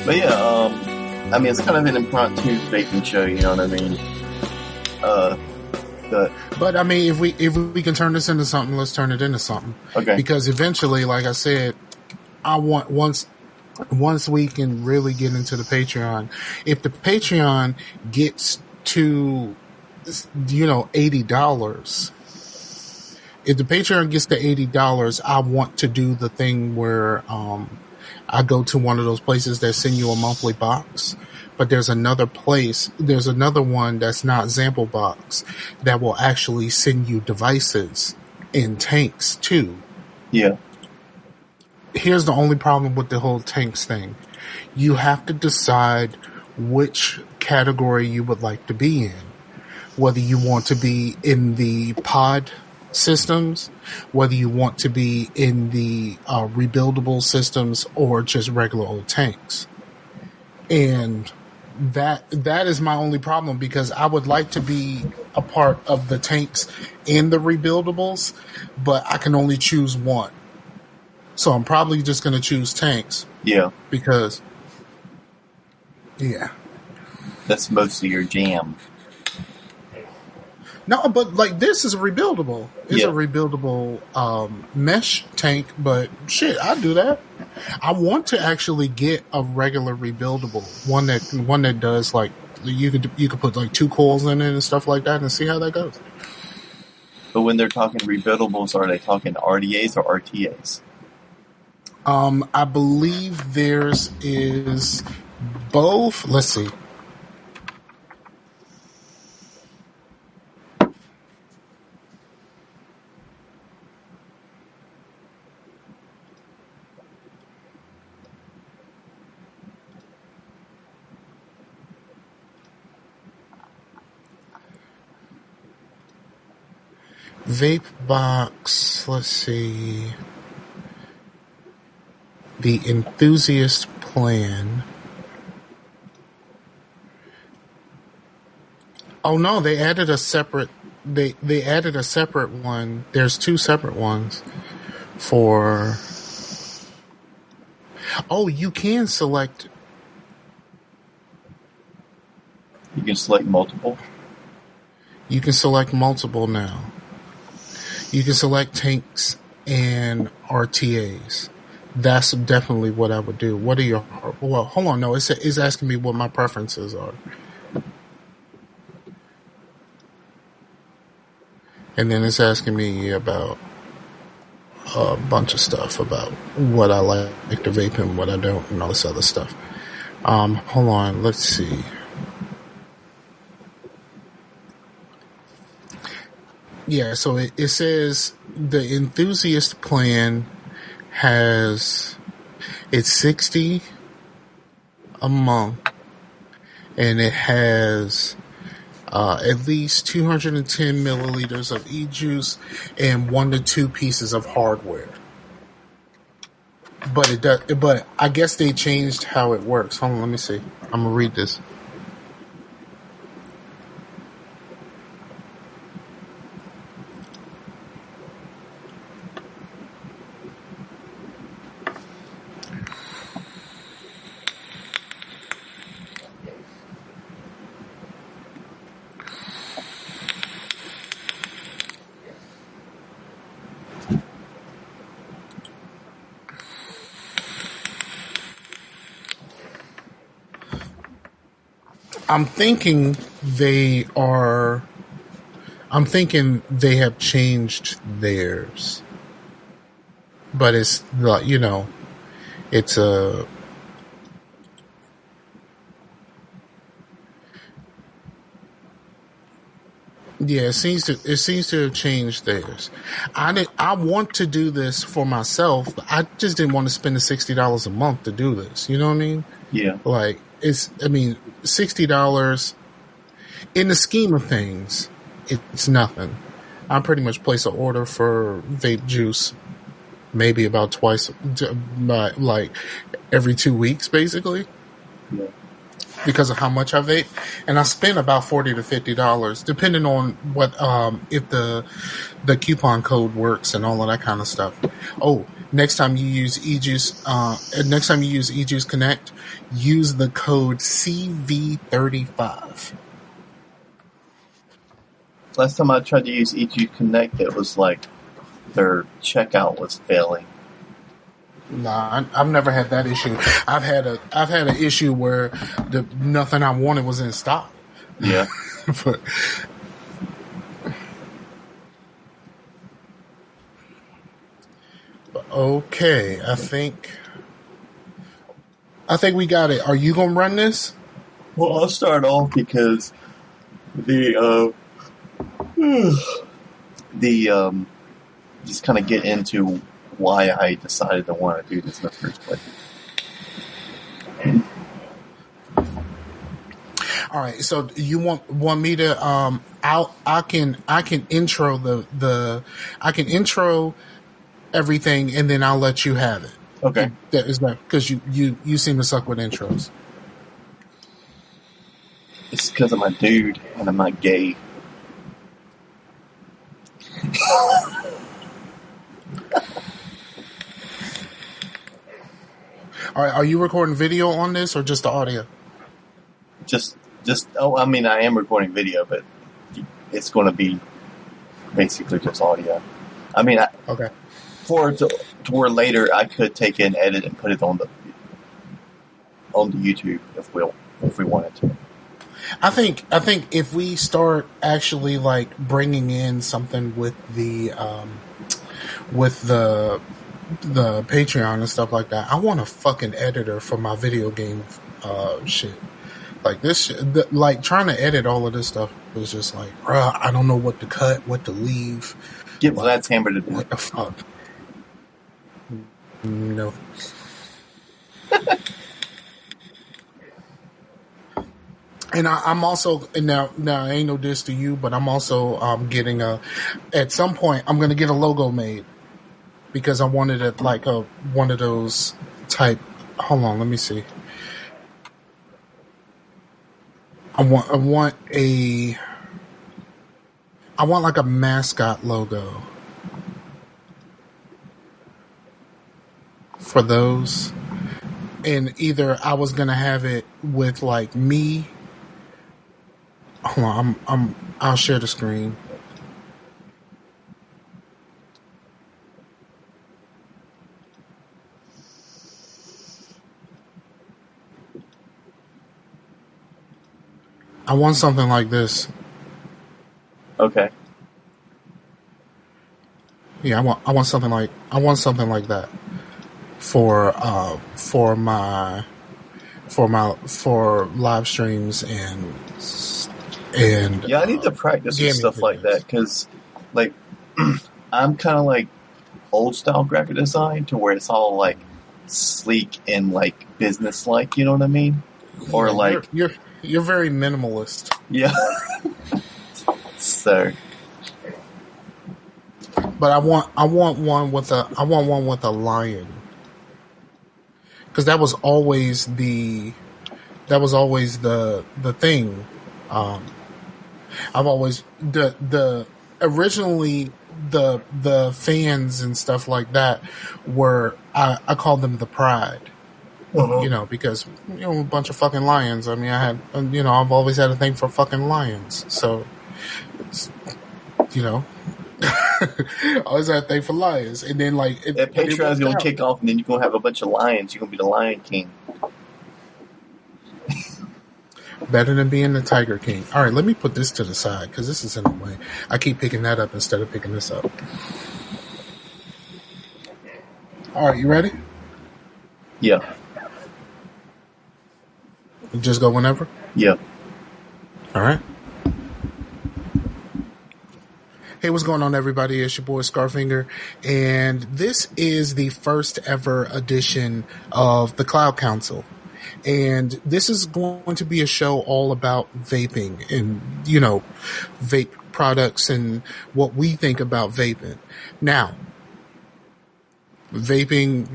But yeah, I mean, it's kind of an impromptu vaping show, you know what I mean? But I mean, if we can turn this into something, let's turn it into something. Okay. Because eventually, like I said, I want once we can really get into the Patreon. If the Patreon gets to, $80. If the Patreon gets to $80, I want to do the thing where I go to one of those places that send you a monthly box. But there's another one that's not Sample Box that will actually send you devices in tanks too. Yeah. Here's the only problem with the whole tanks thing. You have to decide which category you would like to be in. Whether you want to be in the pod systems, whether you want to be in the rebuildable systems, or just regular old tanks. And that is my only problem, because I would like to be a part of the tanks and the rebuildables, but I can only choose one. So I'm probably just going to choose tanks. Yeah. Because, yeah. That's mostly your jam. No, but like this is a rebuildable. It's a rebuildable mesh tank, but shit, I'd do that. I want to actually get a regular rebuildable one that does like you could put like 2 coils in it and stuff like that and see how that goes. But when they're talking rebuildables, are they talking RDAs or RTAs? I believe theirs is both. Let's see. Vape box, let's see. The enthusiast plan. Oh no, they added a separate one. There's 2 separate ones for. Oh, you can select. You can select multiple? You can select multiple now. You can select tanks and RTAs. That's definitely what I would do. What are your... Well, hold on. No, it's asking me what my preferences are. And then it's asking me about a bunch of stuff about what I like to vape and what I don't and all this other stuff. Hold on. Let's see. Yeah, so it says the enthusiast plan has, it's $60 a month, and it has at least 210 milliliters of e-juice and 1 to 2 pieces of hardware. But I guess they changed how it works. Hold on, let me see. I'm gonna read this. I'm thinking they have changed theirs. But it's like, it's a... Yeah, it seems to have changed theirs. I want to do this for myself, but I just didn't want to spend the $60 a month to do this. You know what I mean? Yeah. Like, $60 in the scheme of things, it's nothing. I pretty much place an order for vape juice maybe about twice, like every 2 weeks, basically. Yeah. Because of how much I vape, and I spend about $40 to $50, depending on what if the coupon code works and all of that kind of stuff. Oh, next time you use eJuice Connect, use the code CV35. Last time I tried to use eJuice Connect, it was like their checkout was failing. Nah, I've never had that issue. I've had an issue where nothing I wanted was in stock. Yeah. But okay, I think we got it. Are you gonna run this? Well, I'll start off because the just kind of get into why I decided to want to do this in the first place. All right. So you want me to I can intro I can intro everything and then I'll let you have it. Okay. That is that because you seem to suck with intros. It's because I'm a dude and I'm not gay. All right, are you recording video on this or just the audio? Just I mean, I am recording video, but it's going to be basically just audio. I mean, okay. To where later I could take an edit and put it on the YouTube if we wanted to. I think if we start actually like bringing in something with the Patreon and stuff like that, I want a fucking editor for my video game shit. Like this, like trying to edit all of this stuff was just like, bruh, I don't know what to cut, what to leave. Get Vlad's hammer to do. What the fuck? No. And I'm also now ain't no diss to you, but I'm also getting at some point I'm gonna get a logo made because I wanted it like one of those type. Hold on, let me see. I want like a mascot logo for those, and either I was gonna have it with like me. Hold on, I'll share the screen. I want something like this. Okay. Yeah, I want something like that for live streams and yeah, I need to practice with stuff like that because, like, I'm kind of like old style graphic design to where it's all like sleek and like business like. You know what I mean? Or like you're very minimalist. Yeah. So. But I want one with a lion, because that was always the thing. I've always originally the fans and stuff like that were I called them the Pride. You know, because a bunch of fucking lions. I mean, I've always had a thing for fucking lions. So, I always had a thing for lions. And then like Patreon's gonna kick off, and then you're gonna have a bunch of lions. You're gonna be the Lion King. Better than being the Tiger King. All right, let me put this to the side because this is in the way. I keep picking that up instead of picking this up. All right, you ready? Yeah. Just go whenever? Yeah. All right. Hey, what's going on, everybody? It's your boy Scarfinger, and this is the first ever edition of the Cloud Council. And this is going to be a show all about vaping and, vape products and what we think about vaping. Now, vaping,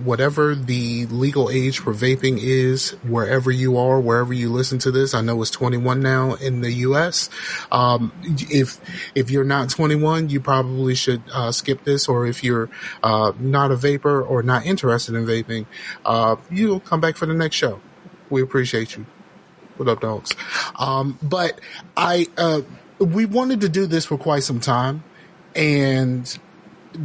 whatever the legal age for vaping is, wherever you are, wherever you listen to this. I know it's 21 now in the US. If you're not 21, you probably should skip this, or if you're not a vapor or not interested in vaping, you'll come back for the next show. We appreciate you. What up, dogs? But we wanted to do this for quite some time, and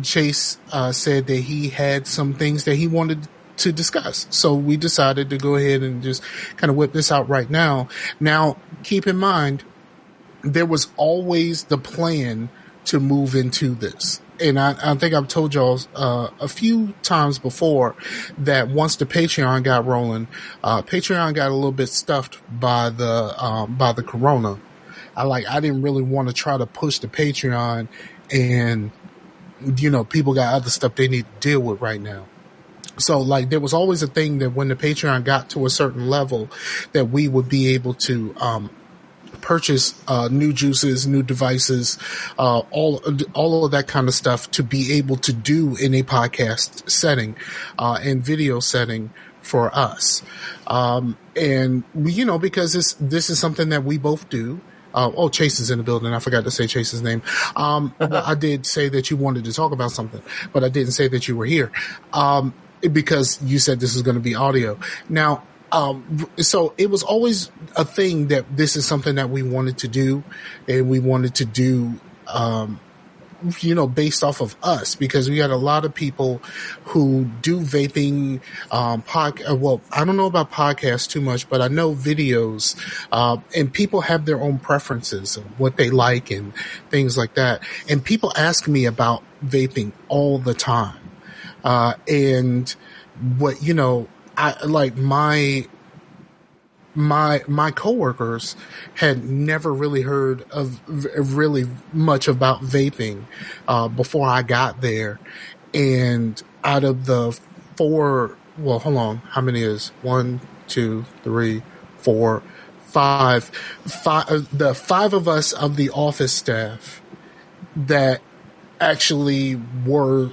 Chase said that he had some things that he wanted to discuss. So we decided to go ahead and just kind of whip this out right now. Now, keep in mind, there was always the plan to move into this. And I think I've told y'all a few times before that once the Patreon got rolling, Patreon got a little bit stuffed by the corona. I didn't really want to try to push the Patreon, and people got other stuff they need to deal with right now. So there was always a thing that when the Patreon got to a certain level that we would be able to purchase new juices, new devices, all of that kind of stuff to be able to do in a podcast setting and video setting for us. And because this is something that we both do. Chase is in the building. I forgot to say Chase's name. Well, I did say that you wanted to talk about something, but I didn't say that you were here because you said this is going to be audio. Now, so it was always a thing that this is something that we wanted to do, and we wanted to do, based off of us, because we had a lot of people who do vaping, well, I don't know about podcasts too much, but I know videos, and people have their own preferences of what they like and things like that. And people ask me about vaping all the time. And what, I like my coworkers had never really heard of really much about vaping before I got there. And out of the four, well, hold on, how many is 1, 2, 3, 4, 5? The five of us of the office staff that actually were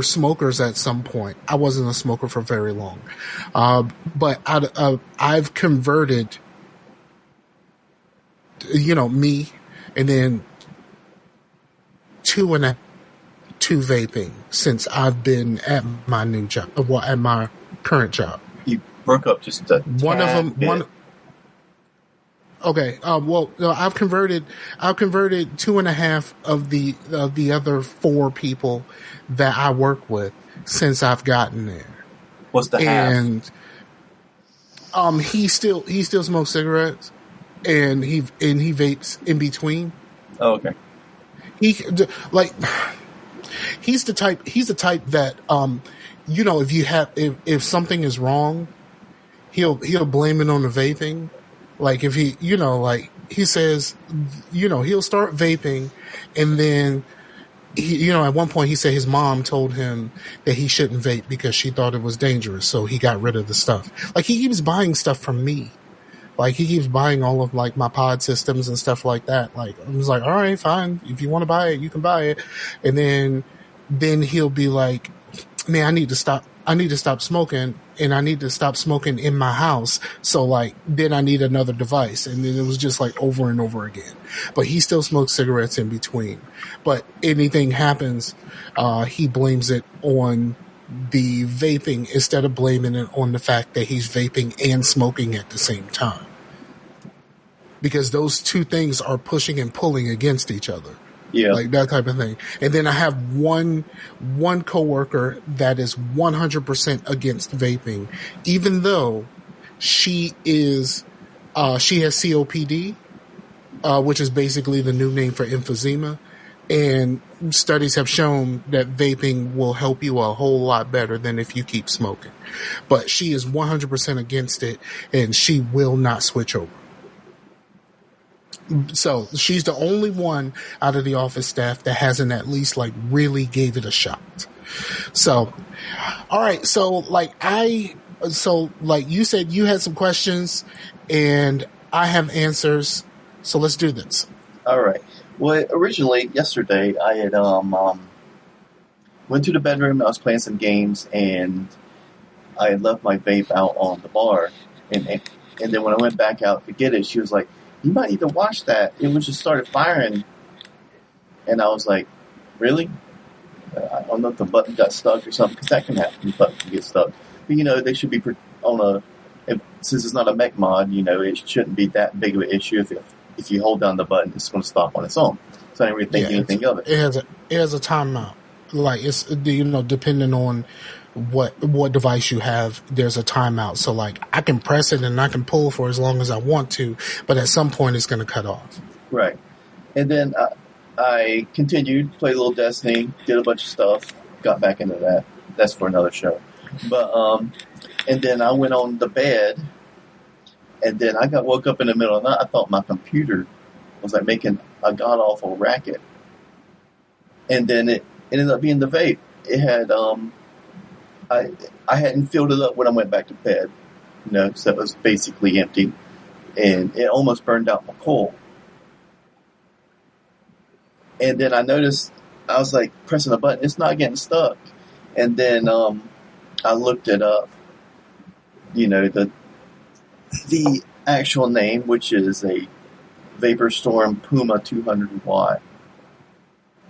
smokers at some point. I wasn't a smoker for very long. But I've converted, me, and then two vaping since I've been at my new job, at my current job. You broke up just a one of them. bit. Okay. Well, no, I've converted 2.5 of the other 4 people that I work with since I've gotten there. What's the half? And he still smokes cigarettes, and he vapes in between. Oh, okay. He's the type that if something is wrong, he'll blame it on the vaping. Like if he, he says, he'll start vaping, and then he, at one point he said his mom told him that he shouldn't vape because she thought it was dangerous. So he got rid of the stuff. Like he keeps buying stuff from me. Like he keeps buying all of my pod systems and stuff like that. Like I was like, all right, fine. If you want to buy it, you can buy it. And then he'll be like, man, I need to stop smoking, and I need to stop smoking in my house. So then I need another device. And then it was just over and over again. But he still smokes cigarettes in between. But anything happens, he blames it on the vaping instead of blaming it on the fact that he's vaping and smoking at the same time. Because those two things are pushing and pulling against each other. Yeah. Like that type of thing. And then I have one coworker that is 100% against vaping, even though she has COPD, which is basically the new name for emphysema. And studies have shown that vaping will help you a whole lot better than if you keep smoking. But she is 100% against it, and she will not switch over. So she's the only one out of the office staff that hasn't at least really gave it a shot. So, all right. So you said you had some questions and I have answers. So let's do this. All right. Well, originally yesterday I had went to the bedroom. I was playing some games, and I had left my vape out on the bar. And then when I went back out to get it, she was like, "You might need to wash that. It was just started firing." And I was like, "Really?" I don't know if the button got stuck or something, because that can happen. The button can get stuck. But, they should be on since it's not a mech mod, it shouldn't be that big of an issue. If you hold down the button, it's going to stop on its own. So I didn't really think anything of it. It has a timeout. Like, it's, depending on what device you have, there's a timeout. So, like, I can press it and I can pull for as long as I want to, but at some point it's going to cut off. Right. And then I continued, played a little Destiny, did a bunch of stuff, got back into that. That's for another show. But, and then I went on the bed, and then I woke up in the middle of the night. I thought my computer was like making a god-awful racket. And then it ended up being the vape. It had, I hadn't filled it up when I went back to bed, so it was basically empty. And it almost burned out my coil. And then I noticed, I was like pressing a button, it's not getting stuck. And then I looked it up, the actual name, which is a Vapor Storm Puma 200 watt.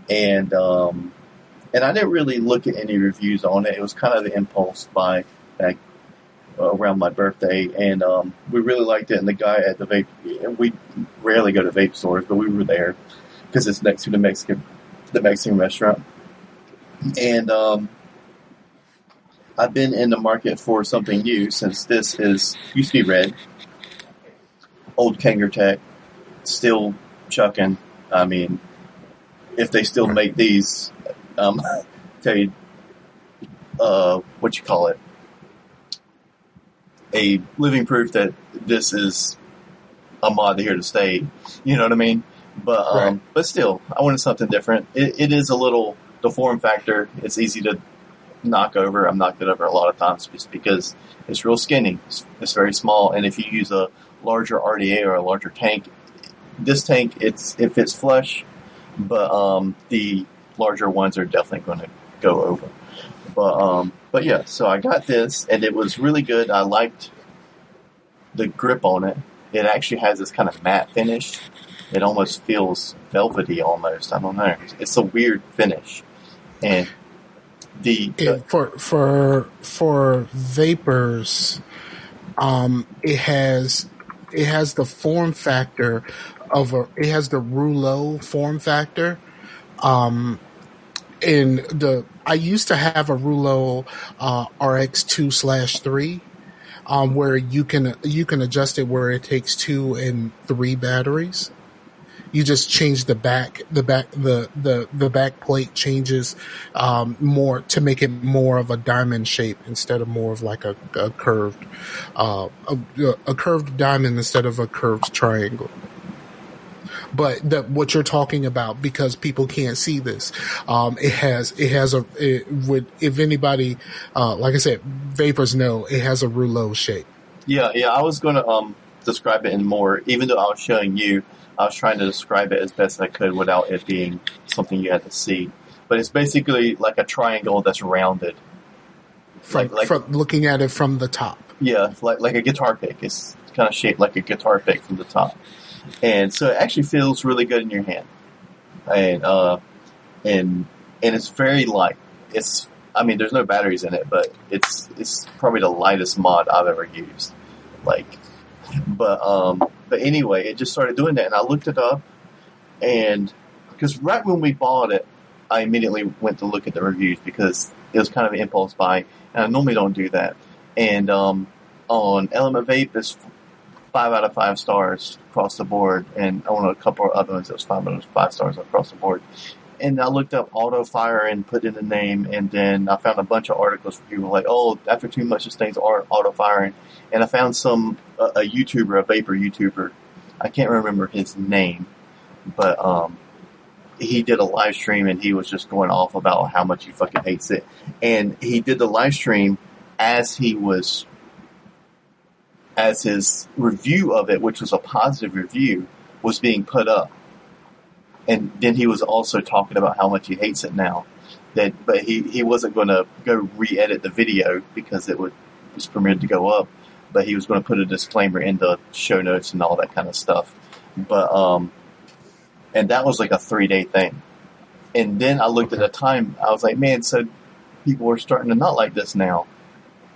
And I didn't really look at any reviews on it. It was kind of the impulse buy back around my birthday. And we really liked it. And the guy at the vape, we rarely go to vape stores, but we were there because it's next to the Mexican restaurant. And I've been in the market for something new since this used to be red. Old Kanger Tech, still chucking. I mean, if they still make these, tell you, what you call it, a living proof that this is a mod here to stay. You know what I mean? But right. But still, I wanted something different. It is a little, the form factor, it's easy to knock over. I've knocked it over a lot of times just because it's real skinny. It's very small, and if you use a larger RDA or a larger tank, this tank, it fits flush, but the larger ones are definitely going to go over. But yeah, so I got this, and it was really good. I liked the grip on it. It actually has this kind of matte finish. It almost feels velvety almost. I don't know. It's a weird finish. And for vapors, it has the form factor it has the rouleau form factor. I used to have a rouleau RX2/3. Where you can adjust it where it takes 2 and 3 batteries. You just change the back plate changes more to make it more of a diamond shape instead of more of like a curved a curved diamond instead of a curved triangle. But what you're talking about, because people can't see this, if anybody, like I said, vapors know, it has a rouleau shape. Yeah. I was going to describe it in more, even though I was showing you, I was trying to describe it as best I could without it being something you had to see. But it's basically like a triangle that's rounded. From looking at it from the top. Yeah, like a guitar pick. It's kind of shaped like a guitar pick from the top. And so it actually feels really good in your hand. And it's very light. There's no batteries in it, but it's probably the lightest mod I've ever used. But anyway, it just started doing that, and I looked it up, and because right when we bought it, I immediately went to look at the reviews because it was kind of an impulse buy, and I normally don't do that. And on Element Vape, it's 5 out of 5 stars across the board, and on a couple of other ones, it was 5 out of 5 stars across the board. And I looked up auto fire and put in the name, and then I found a bunch of articles where people were like, "Oh, after too much, this thing's auto firing." And I found a YouTuber, a vapor YouTuber. I can't remember his name, but he did a live stream, and he was just going off about how much he fucking hates it. And he did the live stream as his review of it, which was a positive review, was being put up. And then he was also talking about how much he hates it now. but he wasn't going to go re-edit the video because it was permitted to go up, but he was going to put a disclaimer in the show notes and all that kind of stuff. But and that was like a 3-day thing. And then I looked at the time. I was like, man, so people are starting to not like this now.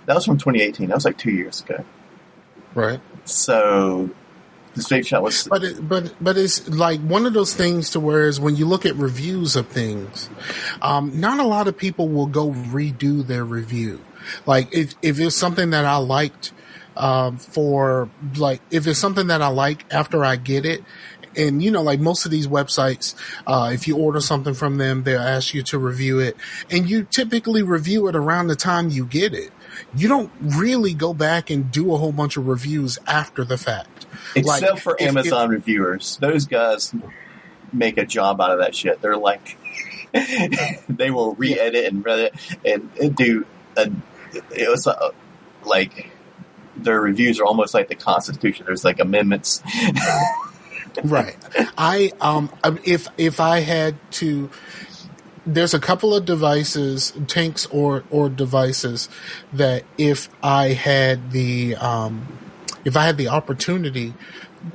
That was from 2018. That was like 2 years ago. Right. So this vape shop was... But it's like one of those things to where is when you look at reviews of things, not a lot of people will go redo their review. Like if it's something that I liked, if it's something that I like after I get it, and like most of these websites, if you order something from them, they'll ask you to review it, and you typically review it around the time you get it. You don't really go back and do a whole bunch of reviews after the fact. Except for Amazon reviewers. Those guys make a job out of that shit. They're like, they will re-edit and read it and do it was like their reviews are almost like the Constitution. There's like amendments. Right. If I had to, there's a couple of devices, tanks or devices that if I had the opportunity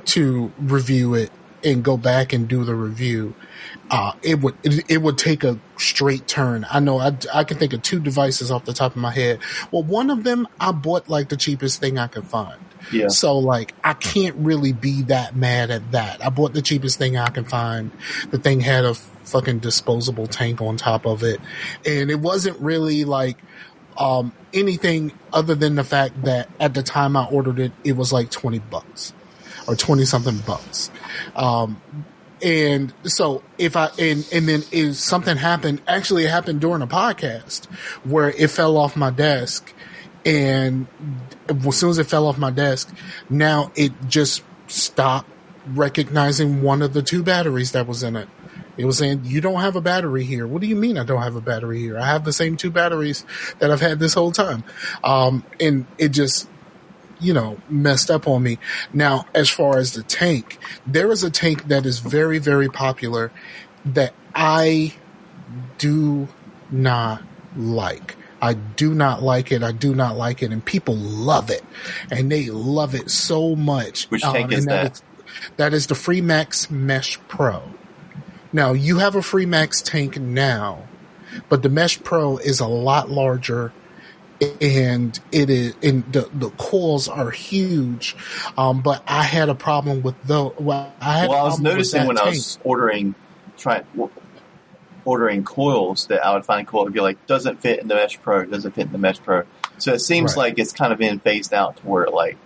to review it and go back and do the review, it would take a straight turn. I know I can think of 2 devices off the top of my head. Well, one of them I bought like the cheapest thing I could find. Yeah. So like I can't really be that mad at that. I bought the cheapest thing I can find. The thing had a fucking disposable tank on top of it, and it wasn't really like anything other than the fact that at the time I ordered it, it was like $20 or 20 something bucks. And so if something happened, actually it happened during a podcast where it fell off my desk, and as soon as it fell off my desk, now it just stopped recognizing one of the 2 batteries that was in it. It was saying, you don't have a battery here. What do you mean I don't have a battery here? I have the same 2 batteries that I've had this whole time. And it just, messed up on me. Now, as far as the tank, there is a tank that is very, very popular that I do not like. I do not like it. I do not like it. And people love it. And they love it so much. Which tank is that? That is the Freemax Mesh Pro. Now, you have a Freemax tank now, but the Mesh Pro is a lot larger, and the coils are huge. But I had a problem with those. I was noticing when I was ordering coils that I would find coil to be like, doesn't fit in the Mesh Pro, doesn't fit in the Mesh Pro. So it seems like it's kind of been phased out to where like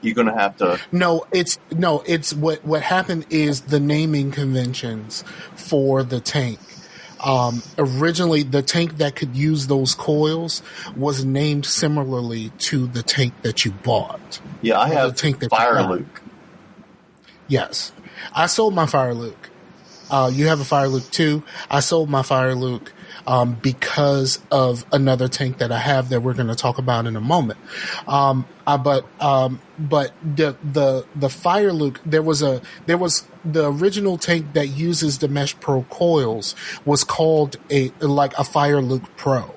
you're going to have to. It's what happened is the naming conventions for the tank. Originally, the tank that could use those coils was named similarly to the tank that you bought. Yeah, I have Firelink. Yes. I sold my Firelink. You have a Firelink too. I sold my Firelink because of another tank that I have that we're going to talk about in a moment. But the Firelink, there was the original tank that uses the Mesh Pro coils was called a Firelink Pro.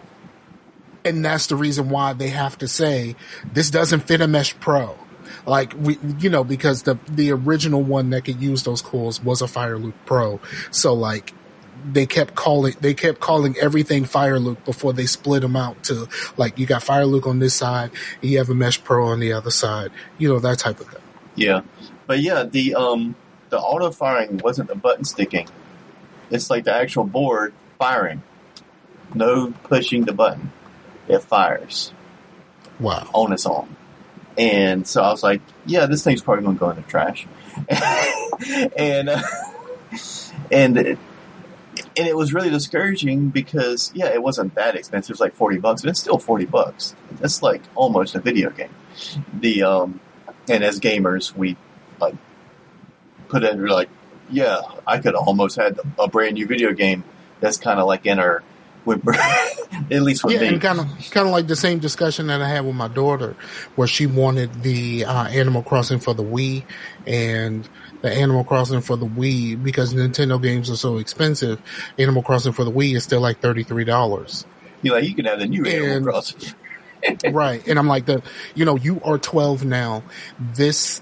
And that's the reason why they have to say this doesn't fit a Mesh Pro. Like because the original one that could use those coils was a Firelink Pro. So like they kept calling everything Firelink before they split them out to like you got Firelink on this side and you have a Mesh Pro on the other side. That type of thing. Yeah. But yeah, the auto firing wasn't the button sticking. It's like the actual board firing. No pushing the button. It fires. Wow. On its own. And so I was like, yeah, this thing's probably going to go in the trash. and it was really discouraging because, yeah, it wasn't that expensive. It was like $40, but it's still $40. That's like almost a video game. And as gamers, we like put in yeah, I could almost had a brand new video game that's kind of like in our with at least with me. And kind of like the same discussion that I had with my daughter, where she wanted the Animal Crossing for the Wii, and the Animal Crossing for the Wii, because Nintendo games are so expensive, Animal Crossing for the Wii is still like $33. You're like, you can have the new Animal Crossing. Right. And I'm like, you are 12 now. This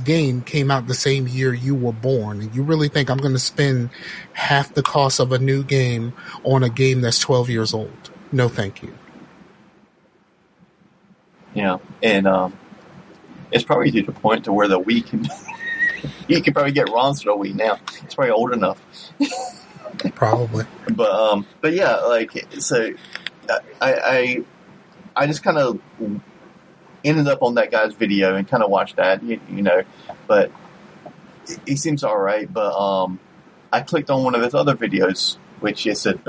game came out the same year you were born. And you really think I'm going to spend half the cost of a new game on a game that's 12 years old? No, thank you. Yeah. And it's probably to the point to where the Wii can... you can probably get ROMs for the Wii now. It's probably old enough. Probably. But yeah, like, so I just kind of ended up on that guy's video and kind of watched that, you know, but he seems all right. But I clicked on one of his other videos, which is said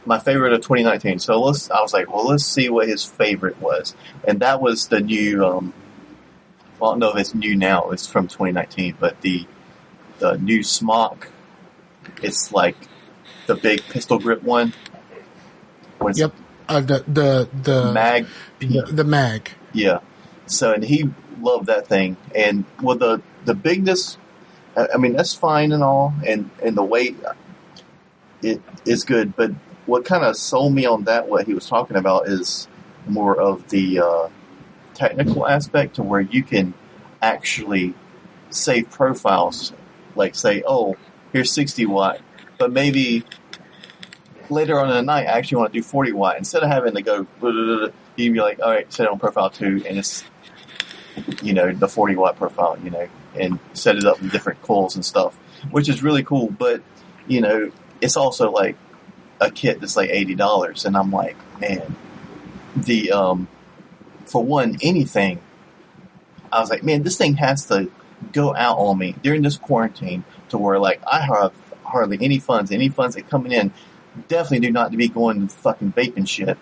my favorite of 2019. So I was like, well, let's see what his favorite was, and that was the new. Well, I don't know if it's new now. It's from 2019, but the new Smock. It's like the big pistol grip one. Yep. The mag. The mag. Yeah. So, and he loved that thing. And with the bigness, I mean, that's fine and all. And the weight, it is good. But what kind of sold me on that, what he was talking about, is more of the technical aspect, to where you can actually save profiles. Like say, oh, here's 60 watt. But maybe later on in the night, I actually want to do 40 watt. Instead of having to go, you can be like, all right, set it on profile 2, and it's, you know, the 40 watt profile, you know, and set it up with different coils and stuff, which is really cool. But, you know, it's also like a kit that's like $80. And I'm like, man, for one, anything, I was like, man, this thing has to go out on me during this quarantine, to where like I have hardly any funds that coming in. Definitely do not to be going to fucking vaping shit.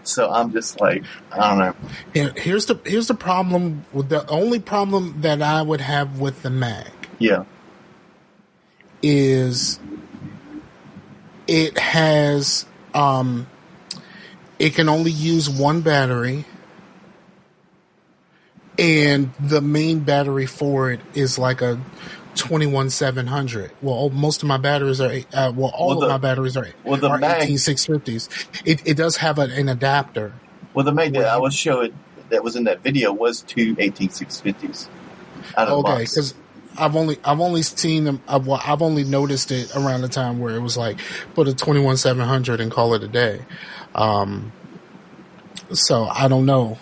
So I'm just like, I don't know. And here's the problem. The only problem that I would have with the mag, is it has it can only use one battery, and the main battery for it is like a 21700. Well, most of my batteries are all of my batteries are 18650s. It does have an adapter. Well, the mag that I was showing that was in that video was two 18650s. Okay, because I've only seen them. I've only noticed it around the time where it was like put a 21700 and call it a day. So I don't know.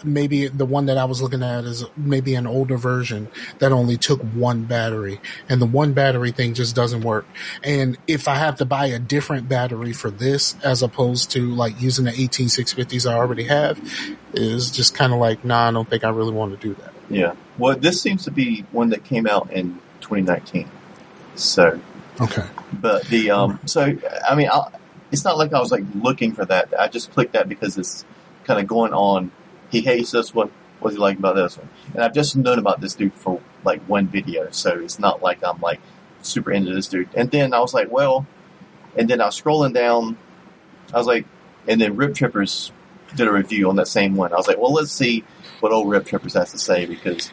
Maybe the one that I was looking at is maybe an older version that only took one battery, and the one battery thing just doesn't work. And if I have to buy a different battery for this, as opposed to like using the 18650s I already have, is just kind of like, nah, I don't think I really want to do that. Yeah. Well, this seems to be one that came out in 2019. So. Okay. But so I mean, it's not like I was like looking for that. I just clicked that because it's kind of going on. He hates this one. What's he like about this one? And I've just known about this dude for like one video, so it's not like I'm like super into this dude. And then I was like, well, and then I was scrolling down. I was like, and then Rip Trippers did a review on that same one. I was like, well, let's see what old Rip Trippers has to say, because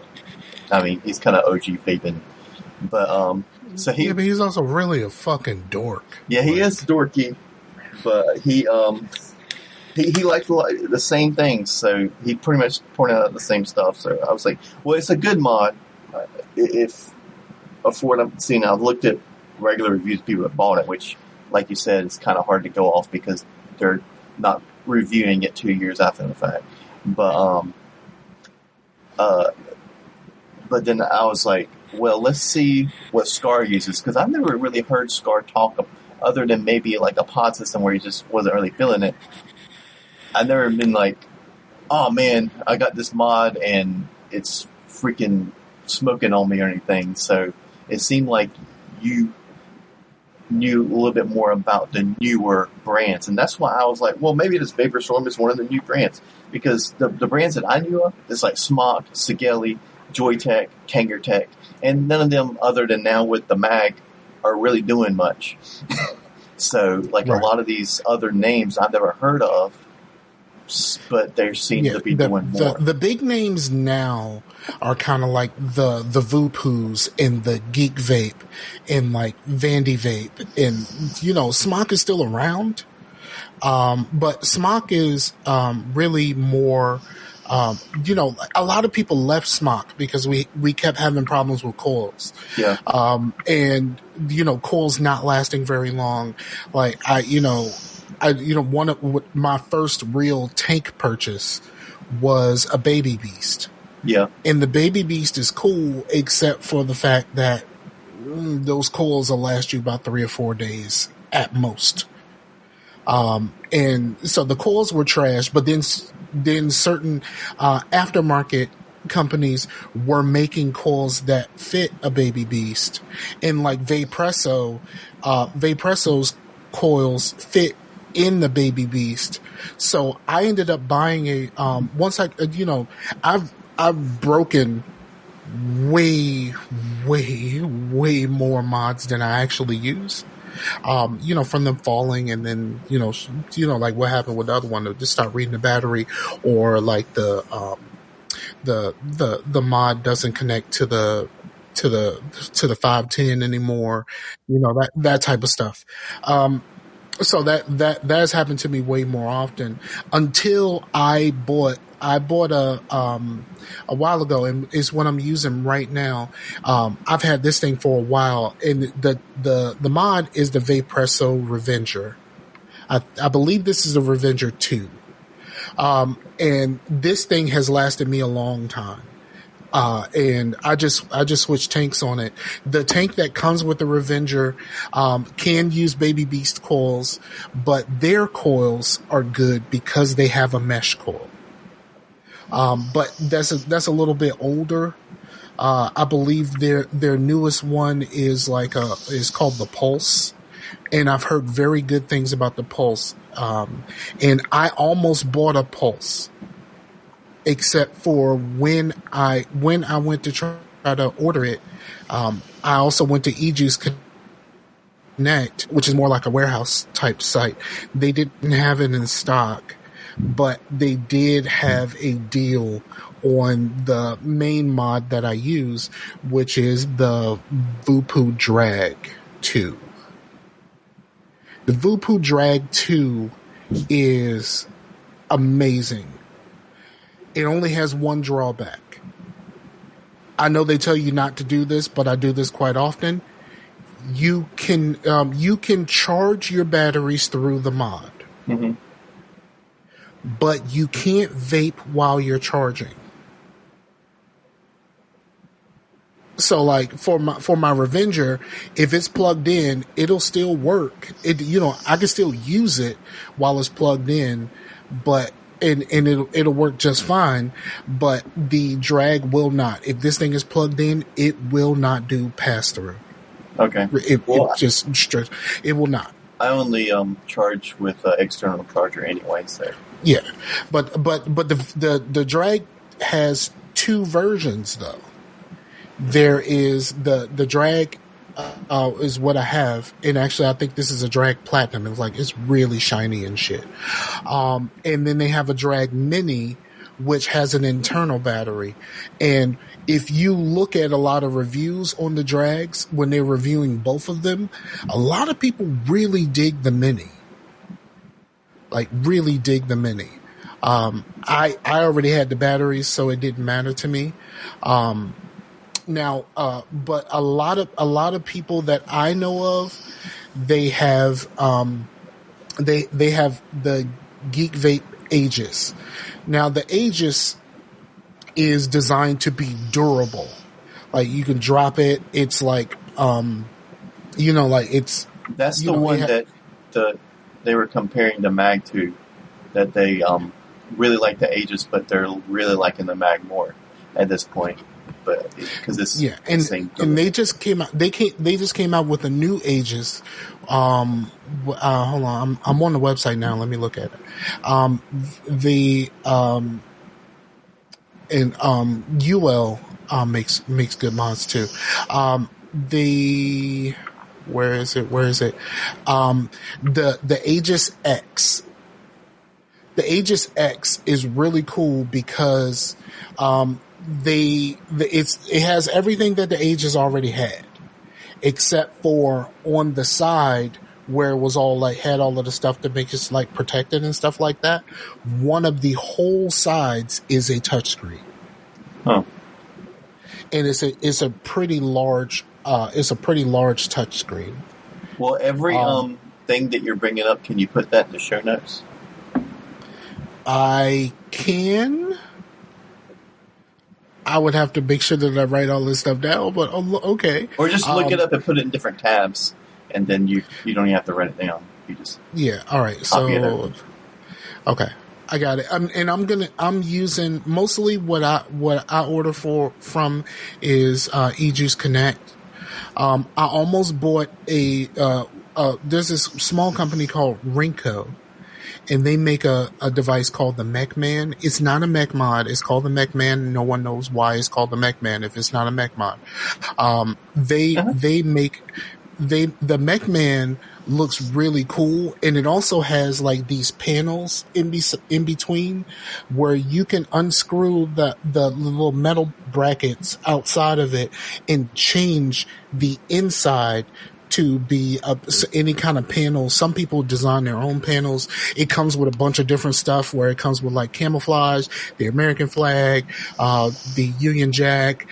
I mean, he's kind of OG vaping. But so but he's also really a fucking dork. Yeah, he is dorky. But he liked the same things, so he pretty much pointed out the same stuff. So I was like, well, it's a good mod. If for what I'm seeing, I've looked at regular reviews of people that bought it, which, like you said, it's kind of hard to go off because they're not reviewing it 2 years after the fact. But then I was like, well, let's see what Scar uses, because I've never really heard Scar talk other than maybe like a pod system where he just wasn't really feeling it. I've never been like, oh man, I got this mod and it's freaking smoking on me or anything. So it seemed like you knew a little bit more about the newer brands. And that's why I was like, well, maybe this Vapor Storm is one of the new brands, because the brands that I knew of, it's like Smock, Sigeli, Joytech, Kangertech, and none of them other than now with the mag are really doing much. So, like, a lot of these other names I've never heard of, but they seem to be doing more. The big names now are kind of like the Vupoos and the Geek Vape and like Vandy Vape, and you know, Smock is still around, but Smock is really more. You know, a lot of people left Smock because we kept having problems with coils. Yeah. And you know, coils not lasting very long. Like one of my first real tank purchase was a Baby Beast. Yeah. And the Baby Beast is cool, except for the fact that those coils will last you about 3 or 4 days at most. And so the coils were trash, but then certain aftermarket companies were making coils that fit a Baby Beast, and like Vaperesso's coils fit in the Baby Beast. So I ended up buying I've broken way more mods than I actually use. From them falling, and then, like what happened with the other one, to just start reading the battery, or like the mod doesn't connect to the 510 anymore, that type of stuff. So that has happened to me way more often, until I bought a while ago, and is what I'm using right now. I've had this thing for a while, and the mod is the Vaperesso Revenger. I believe this is the Revenger 2. And this thing has lasted me a long time. And I just switched tanks on it. The tank that comes with the Revenger, can use Baby Beast coils, but their coils are good because they have a mesh coil. But that's a little bit older. I believe their newest one is called the Pulse, and I've heard very good things about the Pulse. And I almost bought a Pulse, except for when I went to try to order it. I also went to eJuice Connect, which is more like a warehouse type site. They didn't have it in stock, but they did have a deal on the main mod that I use, which is the Vupoo Drag 2. The Vupoo Drag 2 is amazing. It only has one drawback. I know they tell you not to do this, but I do this quite often. You can charge your batteries through the mod. Mm-hmm. But you can't vape while you're charging. So, like for my Revenger, if it's plugged in, it'll still work. I can still use it while it's plugged in, but and it'll work just fine. But the Drag will not. If this thing is plugged in, it will not do pass through. Okay. It will not. I only charge with external charger anyway, so. Yeah, but the Drag has two versions though. There is the Drag is what I have, and actually I think this is a Drag Platinum. It's really shiny and shit. And then they have a Drag Mini, which has an internal battery. And if you look at a lot of reviews on the Drags when they're reviewing both of them, a lot of people really dig the Mini. Really dig the Mini. I already had the batteries, so it didn't matter to me. Now, but a lot of people that I know of, they have they have the Geek Vape Aegis. Now, the Aegis is designed to be durable. You can drop it. It's it's. That's the one that they were comparing the Mag to. That they really like the Aegis, but they're really liking the Mag more at this point. But because it's and they just came out. They just came out with a new Aegis. Hold on, I'm on the website now. let me look at it. UL makes good mods too. Where is it? The Aegis X. The Aegis X is really cool because it has everything that the Aegis already had, except for on the side where it was all like had all of the stuff that makes it like protected and stuff like that. One of the whole sides is a touchscreen. Oh. And it's a pretty large touchscreen. Well, every thing that you're bringing up, can you put that in the show notes? I can. I would have to make sure that I write all this stuff down, but okay. Or just look it up and put it in different tabs, and then you don't even have to write it down. You just all right. So okay, I got it. I'm using mostly what I order from is eJuice Connect. I almost bought there's this small company called Rinco. And they make a device called the Mech Man. It's not a Mech Mod. It's called the Mech Man. No one knows why it's called the Mech Man if it's not a Mech Mod. The Mech Man looks really cool, and it also has like these panels in between where you can unscrew the little metal brackets outside of it and change the inside to be any kind of panel. Some people design their own panels. It comes with a bunch of different stuff where it comes with like camouflage, the American flag, the Union Jack.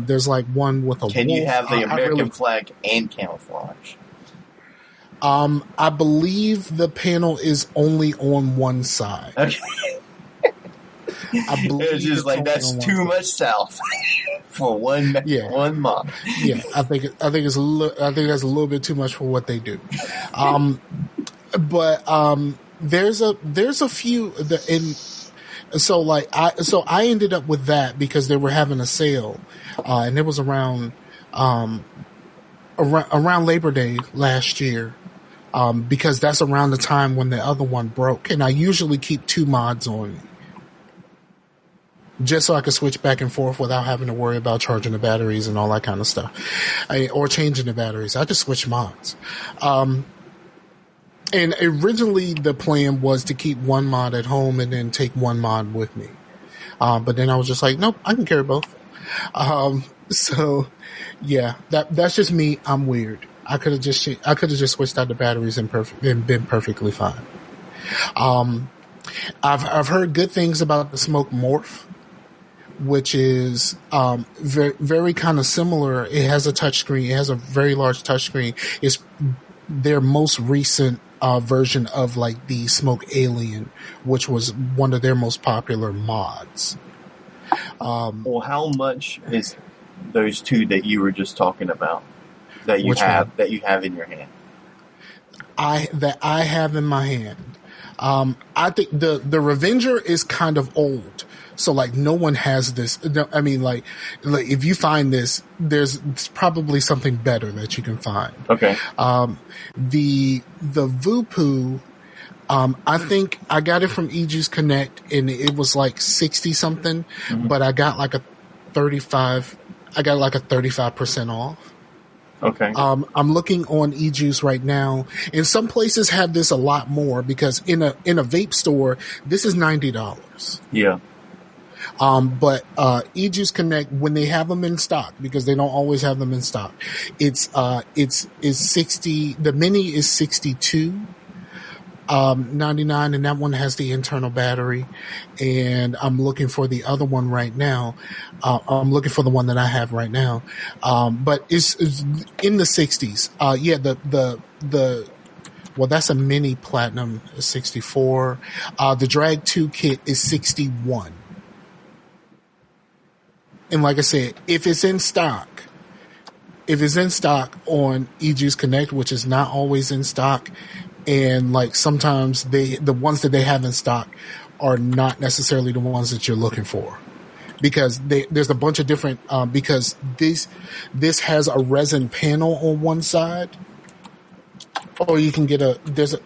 There's like one with a Can wolf. You have the American flag and camouflage? I believe the panel is only on one side. Okay. I believe it's just like that's too much south for one mod. Yeah, I think that's a little bit too much for what they do. But there's a few so I ended up with that because they were having a sale, and it was around Labor Day last year. Because that's around the time when the other one broke, and I usually keep 2 mods on me, just so I could switch back and forth without having to worry about charging the batteries and all that kind of stuff, or changing the batteries. I just switch mods. And originally the plan was to keep 1 mod at home and then take 1 mod with me. But then I was just like, nope, I can carry both. So yeah, that's just me. I'm weird. I could have just switched out the batteries and been perfectly fine. I've heard good things about the Smoke Morph, which is very, very kind of similar. It has a touchscreen. It has a very large touchscreen. It's their most recent version of like the Smoke Alien, which was one of their most popular mods. Well, how much is those 2 that you were just talking about? That you have in your hand. I have in my hand. I think the Revenger is kind of old, so like no one has this. I mean, like if you find this, there's probably something better that you can find. Okay. The Voopoo, I think I got it from eJuice Connect, and it was like 60 something, but I got like a 35% off. Okay. I'm looking on eJuice right now, and some places have this a lot more because in a vape store, this is $90. Yeah. But eJuice Connect, when they have them in stock, because they don't always have them in stock, it's 60. The mini is 62. 99, and that one has the internal battery, and I'm looking for the other one right now. I'm looking for the one that I have right now. But it's in the 60s. Well, that's a mini platinum 64. The Drag 2 kit is 61. And like I said, if it's in stock on eJuice Connect, which is not always in stock, and like sometimes the ones that they have in stock are not necessarily the ones that you're looking for, because there's a bunch of different, because this has a resin panel on one side, or you can get there's a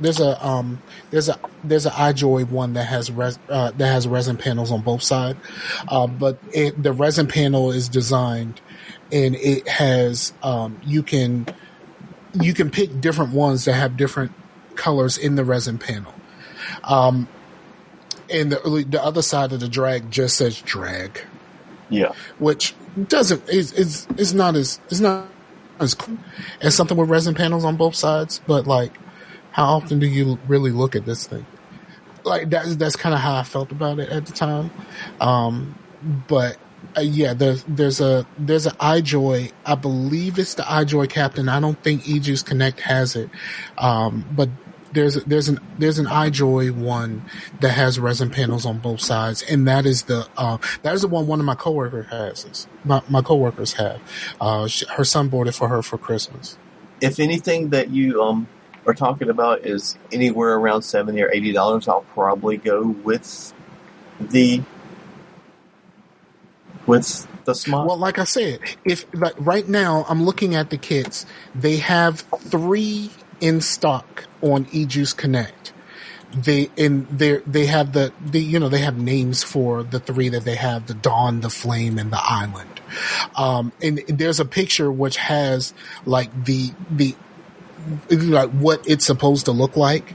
iJoy one that has resin panels on both sides, but the resin panel is designed, and it has you can pick different ones that have different colors in the resin panel. And the other side of the drag just says drag. Yeah. Which is not as cool as something with resin panels on both sides, but like, how often do you really look at this thing? Like that's kind of how I felt about it at the time. But yeah, there's an iJoy. I believe it's the iJoy Captain. I don't think eJuice Connect has it. But there's an iJoy one that has resin panels on both sides, and that is the one of my coworkers has. My coworkers have. Her son bought it for her for Christmas. If anything that you are talking about is anywhere around $70 or $80, I'll probably go with the Smart. Well, like I said, right now I'm looking at the kits, they have 3 in stock on eJuice Connect. They have they have names for the 3 that they have: the Dawn, the Flame, and the Island. And there's a picture which has like the like what it's supposed to look like.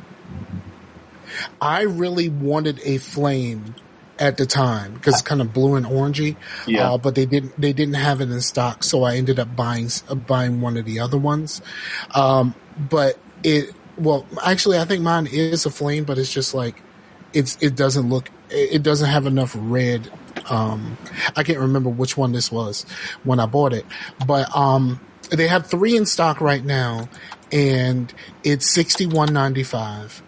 I really wanted a Flame at the time because it's kind of blue and orangey. Yeah. But they didn't have it in stock, so I ended up buying one of the other ones. But actually I think mine is a Flame, but it's just like it doesn't have enough red. I can't remember which one this was when I bought it, but they have 3 in stock right now, and it's $61.95.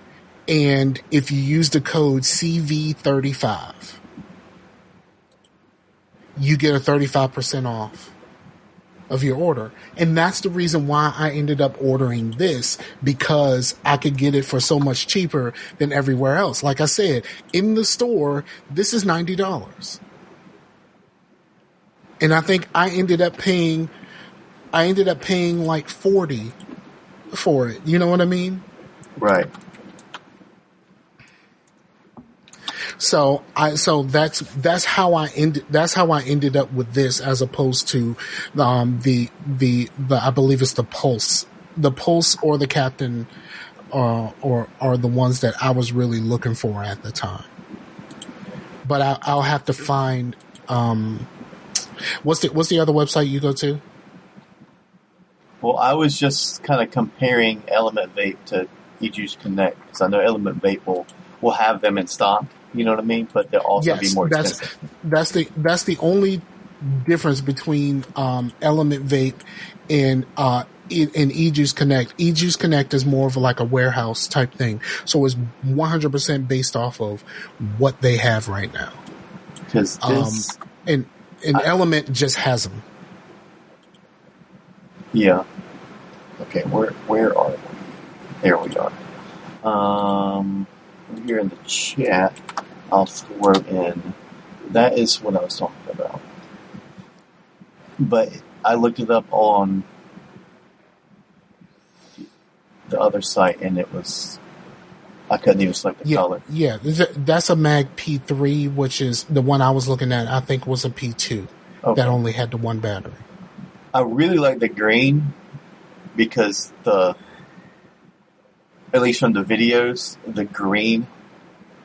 And if you use the code CV35, you get a 35% off of your order. And that's the reason why I ended up ordering this, because I could get it for so much cheaper than everywhere else. Like I said, in the store, this is $90. And I think I ended up paying like $40 for it. You know what I mean? Right. So that's how I ended up with this, as opposed to the I believe it's the Pulse or the Captain, or the ones that I was really looking for at the time. But I'll have to find what's the other website you go to? Well, I was just kind of comparing Element Vape to eJuice Connect, because I know Element Vape will have them in stock. You know what I mean? But they'll also be more expensive. That's the only difference between Element Vape and eJuice Connect. eJuice Connect is more of like a warehouse type thing, so it's 100% based off of what they have right now. Because Element just has them. Yeah. Okay. Where are we? There we are. Here in the chat, I'll throw in. That is what I was talking about. But I looked it up on the other site, and I couldn't even select the color. Yeah, that's a Mag P3, which is the one I was looking at. I think was a P2 that only had the one battery. I really like the green because at least from the videos, the green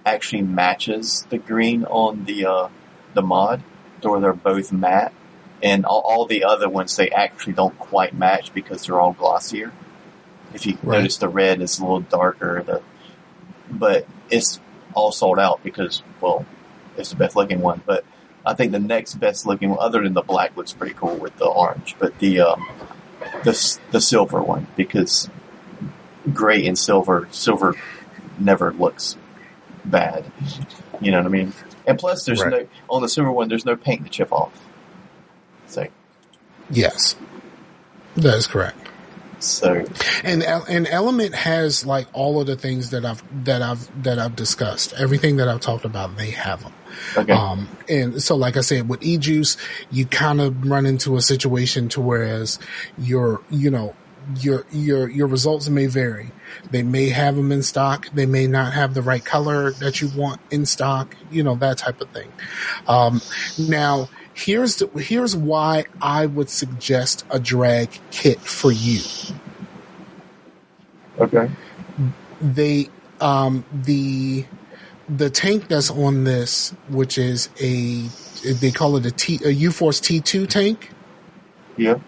actually matches the green on the mod, or they're both matte. And all the other ones, they actually don't quite match because they're all glossier. If you notice, the red is a little darker, but it's all sold out because, well, it's the best looking one. But I think the next best looking one, other than the black, looks pretty cool with the orange. But the silver one, because gray and silver never looks bad. You know what I mean? And plus, there's on the silver one, there's no paint to chip off. So, yes, that is correct. So, and Element has like all of the things that I've discussed. Everything that I've talked about, they have them. Okay. And so, like I said, with eJuice, you kind of run into a situation to whereas your results may vary. They may have them in stock. They may not have the right color that you want in stock. You know, that type of thing. Now, here's why I would suggest a drag kit for you. Okay. They the tank that's on this, which is they call it a U-Force T2 tank. Yeah.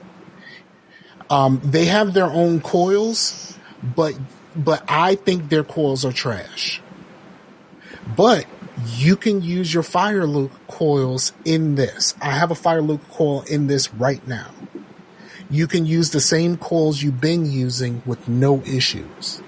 They have their own coils, but I think their coils are trash. But you can use your fire loop coils in this. I have a fire loop coil in this right now. You can use the same coils you've been using with no issues.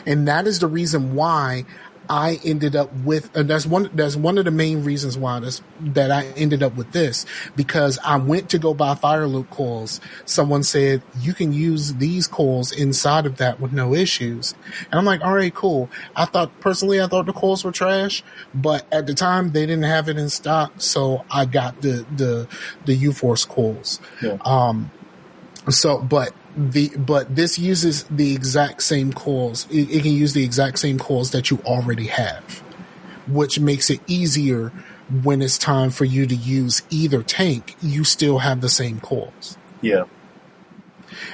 And that is the reason why I ended up with, that's one of the main reasons why that I ended up with this, because I went to go buy fire loop coils. Someone said, you can use these coils inside of that with no issues. And I'm like, all right, cool. I thought the coils were trash, but at the time they didn't have it in stock. So I got the U-Force coils. Yeah. But this uses the exact same coils. It can use the exact same coils that you already have, which makes it easier when it's time for you to use either tank. You still have the same coils. Yeah.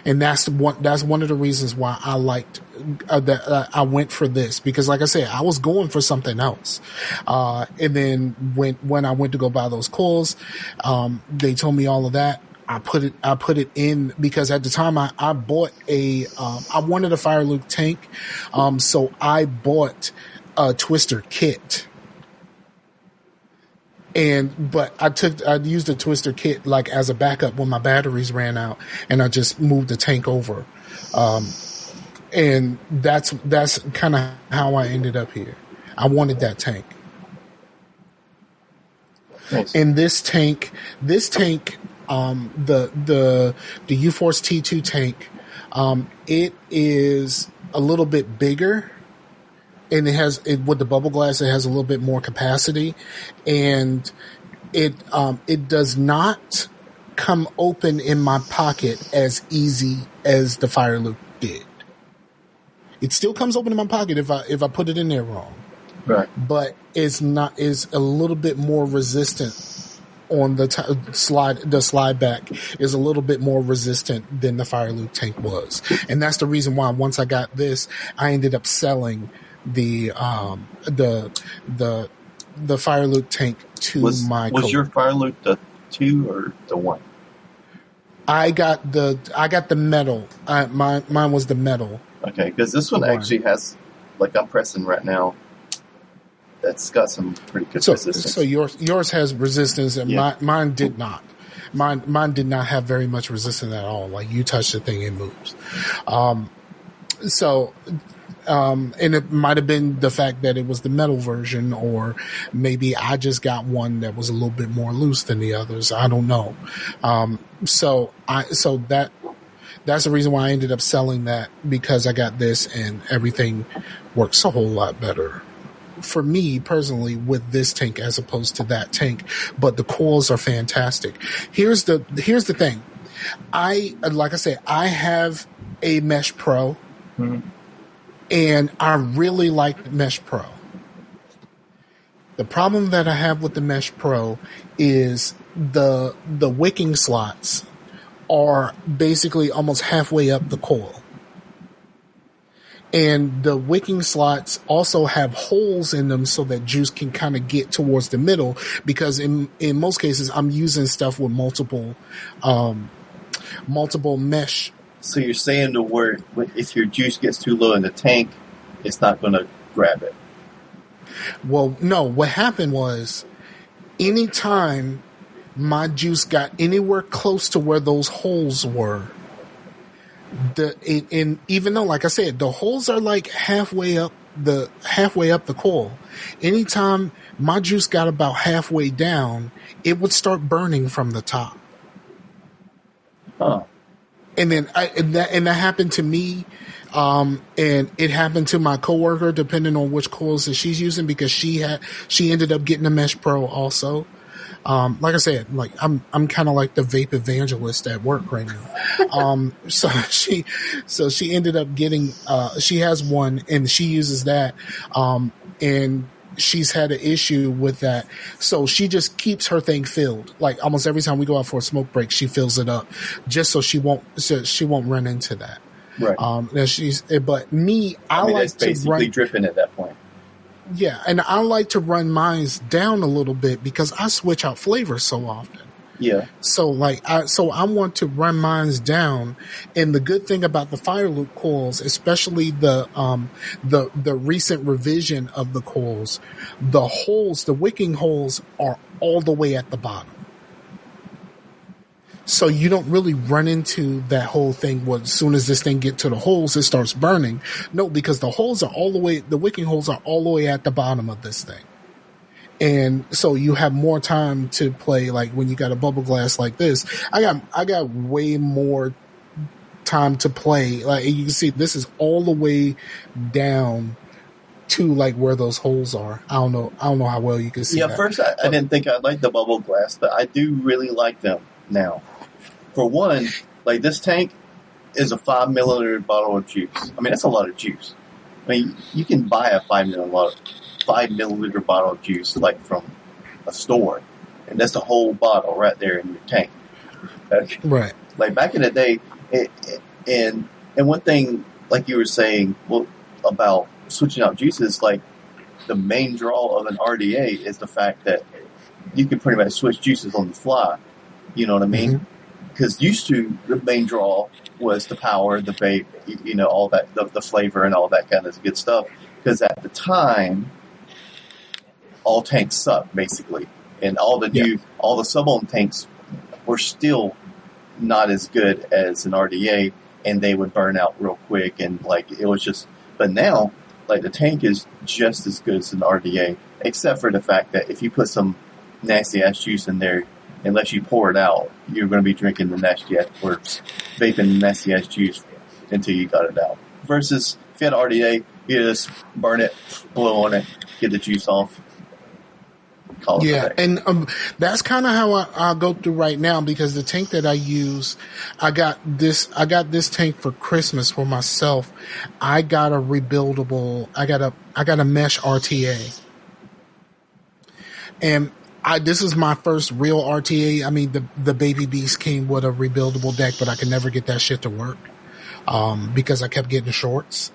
And that's one of the reasons why I liked that I went for this, because like I said, I was going for something else. And then when I went to go buy those coils, they told me all of that. I put it in because at the time I bought I wanted a fire loop tank. So I bought a twister kit. But I used the twister kit like as a backup when my batteries ran out, and I just moved the tank over. And that's kind of how I ended up here. I wanted that tank. Nice. And this tank, the U-Force T2 tank, it is a little bit bigger, and with the bubble glass, it has a little bit more capacity, and it does not come open in my pocket as easy as the fire loop did. It still comes open in my pocket if I put it in there wrong. Right. But is a little bit more resistant on the slide. The slide back is a little bit more resistant than the fire loop tank was. And that's the reason why once I got this, I ended up selling the fire loop tank to my Was your fire loop the 2 or the 1? I got the metal. Mine was the metal. Okay, because this one actually has, like I'm pressing right now, that's got some pretty good resistance. So yours has resistance, and yeah. mine did not. Mine did not have very much resistance at all. Like you touch the thing, it moves. And it might have been the fact that it was the metal version, or maybe I just got one that was a little bit more loose than the others. I don't know. That's the reason why I ended up selling that, because I got this and everything works a whole lot better for me personally with this tank as opposed to that tank. But the coils are fantastic. Here's the thing. Like I said, I have a Mesh Pro. Mm-hmm. And I really like Mesh Pro. The problem that I have with the Mesh Pro is the wicking slots are basically almost halfway up the coil. And the wicking slots also have holes in them so that juice can kind of get towards the middle, because in most cases I'm using stuff with multiple mesh. So you're saying the word, if your juice gets too low in the tank, it's not going to grab it? Well, no. What happened was, anytime my juice got anywhere close to where those holes were, even though, like I said, the holes are like halfway up the coil, anytime my juice got about halfway down, it would start burning from the top. Huh. And then that happened to me, and it happened to my coworker, depending on which coils that she's using, because she ended up getting a Mesh Pro also. Like I said, like I'm kind of like the vape evangelist at work right now. So she ended up getting, she has one and she uses that, and she's had an issue with that. So she just keeps her thing filled. Like almost every time we go out for a smoke break, she fills it up just so she won't run into that. Right. But me, I like that's basically dripping at that point. Yeah, and I like to run mines down a little bit because I switch out flavors so often. Yeah. So I want to run mines down, and the good thing about the fire loop coils, especially the recent revision of the coils, the wicking holes are all the way at the bottom. So you don't really run into that whole thing where as soon as this thing get to the holes, it starts burning. No, because the wicking holes are all the way at the bottom of this thing. And so you have more time to play. Like when you got a bubble glass like this, I got way more time to play. Like you can see, this is all the way down to like where those holes are. I don't know how well you can see. Yeah, first I didn't think I liked the bubble glass, but I do really like them now. For one, like this tank is a 5 milliliter bottle of juice. I mean, that's a lot of juice. I mean, you can buy a 5 milliliter bottle of juice like from a store, and that's a whole bottle right there in your tank. Okay? Right. Like back in the day, and one thing, like you were saying, well, about switching out juices, like the main draw of an RDA is the fact that you can pretty much switch juices on the fly. You know what I mean? Because used to, the main draw was the power, the vape, all that, the flavor and all that kind of good stuff. Because at the time, all tanks sucked, basically. And all the sub-ohm tanks were still not as good as an RDA, and they would burn out real quick. And, like, it was just... But now, like, the tank is just as good as an RDA, except for the fact that if you put some nasty-ass juice in there, unless you pour it out, you're going to be drinking the nasty-ass, or vaping the nasty-ass juice until you got it out. Versus, if you had RDA, you just burn it, blow on it, get the juice off. And that's kind of how I go through right now, because the tank that I use, I got this tank for Christmas for myself. I got a rebuildable, I got a mesh RTA. And this is my first real RTA. I mean, the Baby Beast came with a rebuildable deck, but I could never get that shit to work, because I kept getting shorts.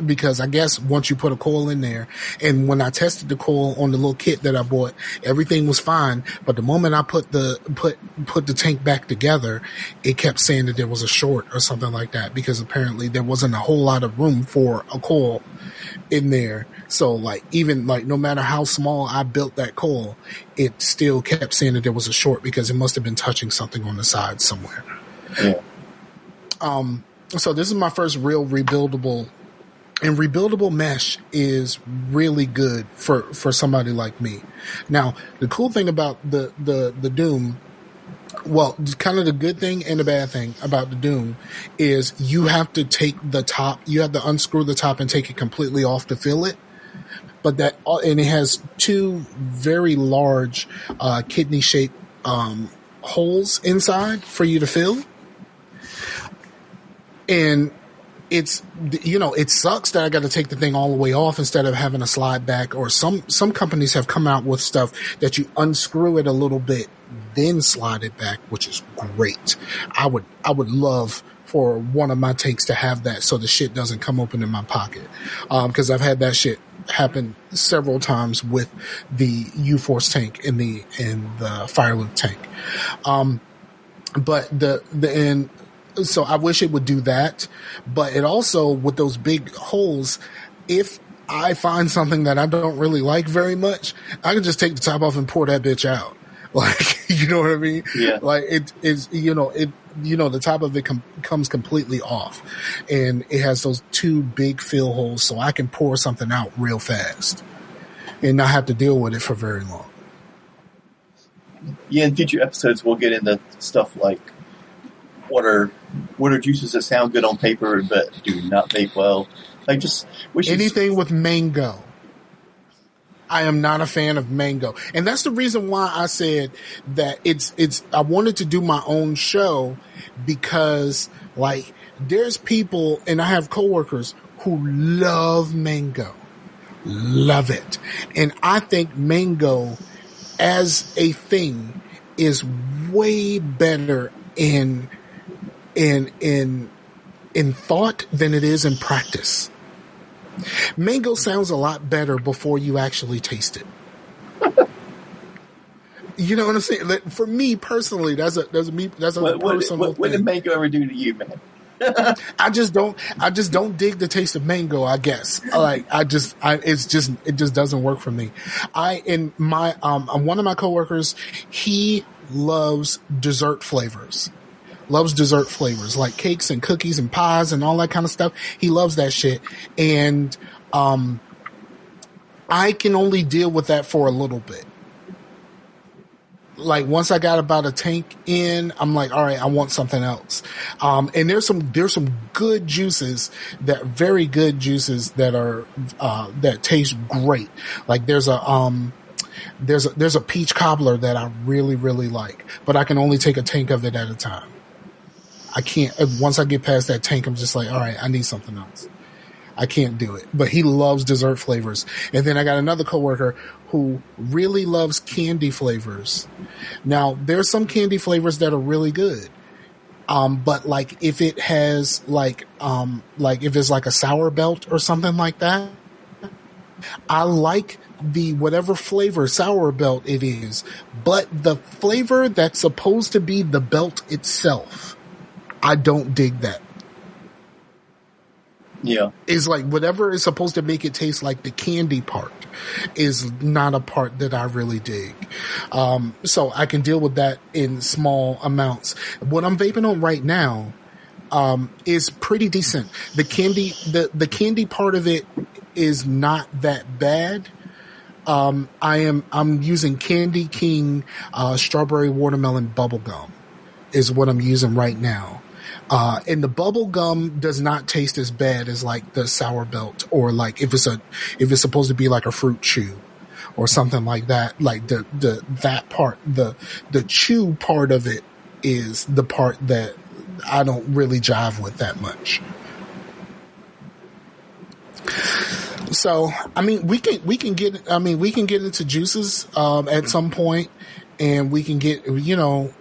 Because I guess once you put a coil in there, and when I tested the coil on the little kit that I bought, everything was fine. But the moment I put the tank back together, it kept saying that there was a short or something like that, because apparently there wasn't a whole lot of room for a coil in there. So like, even like, no matter how small I built that coil, it still kept saying that there was a short, because it must have been touching something on the side somewhere. Yeah. So this is my first real rebuildable. And rebuildable mesh is really good for somebody like me. Now, the cool thing about the Doom, well, kind of the good thing and the bad thing about the Doom is you have to take the top, you have to unscrew the top and take it completely off to fill it. But and it has two very large kidney shaped holes inside for you to fill. And it sucks that I got to take the thing all the way off instead of having a slide back, or some companies have come out with stuff that you unscrew it a little bit, then slide it back, which is great. I would love for one of my tanks to have that, so the shit doesn't come open in my pocket. Cause I've had that shit happen several times with the U-Force tank and the Fire Loop tank. So I wish it would do that, but it also, with those big holes, if I find something that I don't really like very much, I can just take the top off and pour that bitch out. Like, you know what I mean? Yeah. Like it is, the top of it comes completely off, and it has those two big fill holes, so I can pour something out real fast and not have to deal with it for very long. Yeah, in future episodes, we'll get into stuff like what are juices that sound good on paper but do not vape well. Like anything with mango. I am not a fan of mango. And that's the reason why I said that I wanted to do my own show, because like there's people, and I have coworkers who love mango. Love it. And I think mango as a thing is way better in in thought than it is in practice. Mango sounds a lot better before you actually taste it. You know what I'm saying? Like, for me personally, that's a personal thing. What did mango ever do to you, man? I just don't dig the taste of mango, I guess. Like, it just doesn't work for me. One of my coworkers, he loves dessert flavors. Like cakes and cookies and pies and all that kind of stuff. He loves that shit. And, I can only deal with that for a little bit. Like, once I got about a tank in, I'm like, all right, I want something else. And there's some good juices very good juices that are, that taste great. Like, there's a peach cobbler that I really, really like, but I can only take a tank of it at a time. I can't, once I get past that tank, I'm just like, all right, I need something else. I can't do it. But he loves dessert flavors. And then I got another coworker who really loves candy flavors. Now, there's some candy flavors that are really good. But like if it has like if it's like a sour belt or something like that, I like the whatever flavor sour belt it is, but the flavor that's supposed to be the belt itself, I don't dig that. Yeah. Is like whatever is supposed to make it taste like the candy part is not a part that I really dig. So I can deal with that in small amounts. What I'm vaping on right now, is pretty decent. The candy part of it is not that bad. I'm using Candy King, strawberry watermelon bubblegum is what I'm using right now. And the bubble gum does not taste as bad as like the sour belt or like if it's supposed to be like a fruit chew or something like that. Like that part, the chew part of it is the part that I don't really jive with that much. So, I mean, we can get into juices, at some point, and we can get into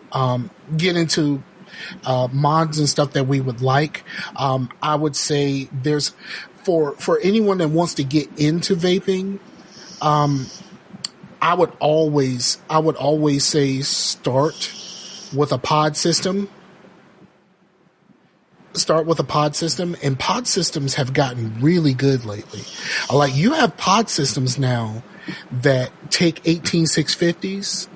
mods and stuff that we would like. I would say there's for anyone that wants to get into vaping, I would always say start with a pod system. And pod systems have gotten really good lately. Like, you have pod systems now that take 18650s.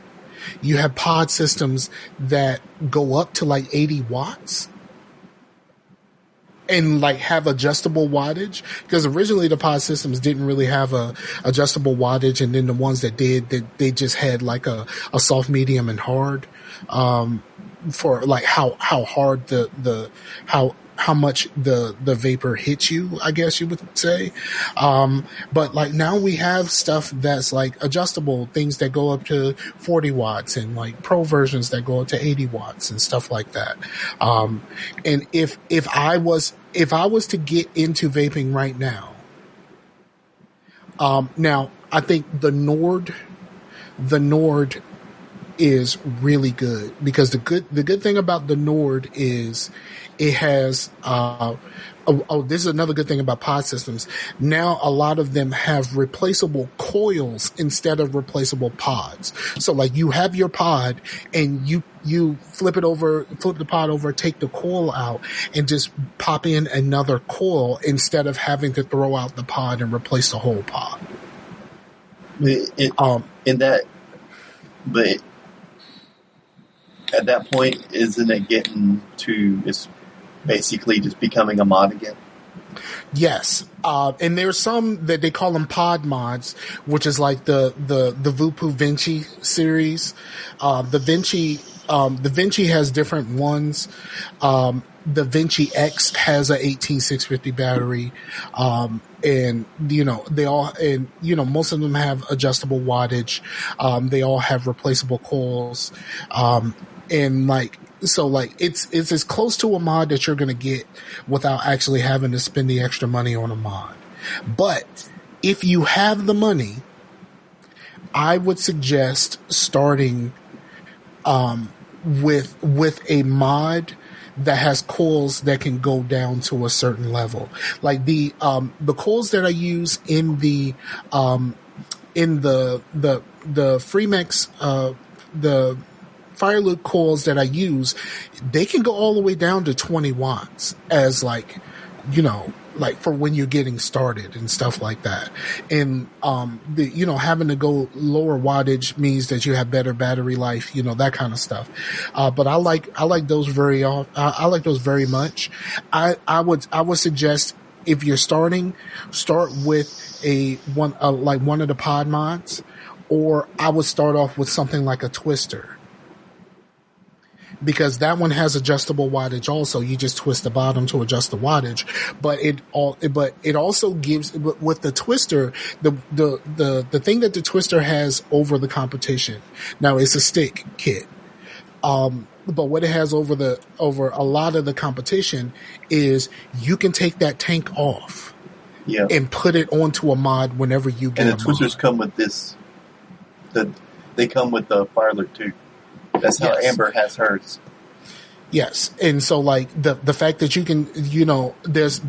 You have pod systems that go up to like 80 watts and like have adjustable wattage, because originally the pod systems didn't really have a adjustable wattage, and then the ones that did, they just had like a soft, medium, and hard, for like how hard how much the vapor hits you, I guess you would say. But like now we have stuff that's like adjustable, things that go up to 40 watts and like pro versions that go up to 80 watts and stuff like that. And if I was to get into vaping right now, now I think the Nord is really good, because the good thing about the Nord is it has, this is another good thing about pod systems. Now a lot of them have replaceable coils instead of replaceable pods. So like you have your pod and you flip the pod over, take the coil out, and just pop in another coil instead of having to throw out the pod and replace the whole pod. But at that point, isn't it getting to it's basically just becoming a mod again? Yes. And there's some that they call them pod mods, which is like the Vupu Vinci series. The Vinci has different ones. The Vinci X has a 18650 battery. And most of them have adjustable wattage. They all have replaceable coils. And like, so like it's as close to a mod that you're going to get without actually having to spend the extra money on a mod. But if you have the money, I would suggest starting with a mod that has coils that can go down to a certain level. Like the coils that I use in the Fremex, the Fire Loop coils that I use, they can go all the way down to 20 watts as like, you know, like for when you're getting started and stuff like that. And, having to go lower wattage means that you have better battery life, you know, that kind of stuff. But I like those I like those very much. I would suggest if you're starting, start with one of the pod mods, or I would start off with something like a twister. Because that one has adjustable wattage also. You just twist the bottom to adjust the wattage. But it also gives, with the twister, the thing that the twister has over the competition. Now it's a stick kit. But what it has over a lot of the competition is you can take that tank off. Yeah. And put it onto a mod whenever you get and the twisters come with this. They come with the Fire Loop too. That's how Amber has hers. Yes. And so like the fact that you can, you know, there's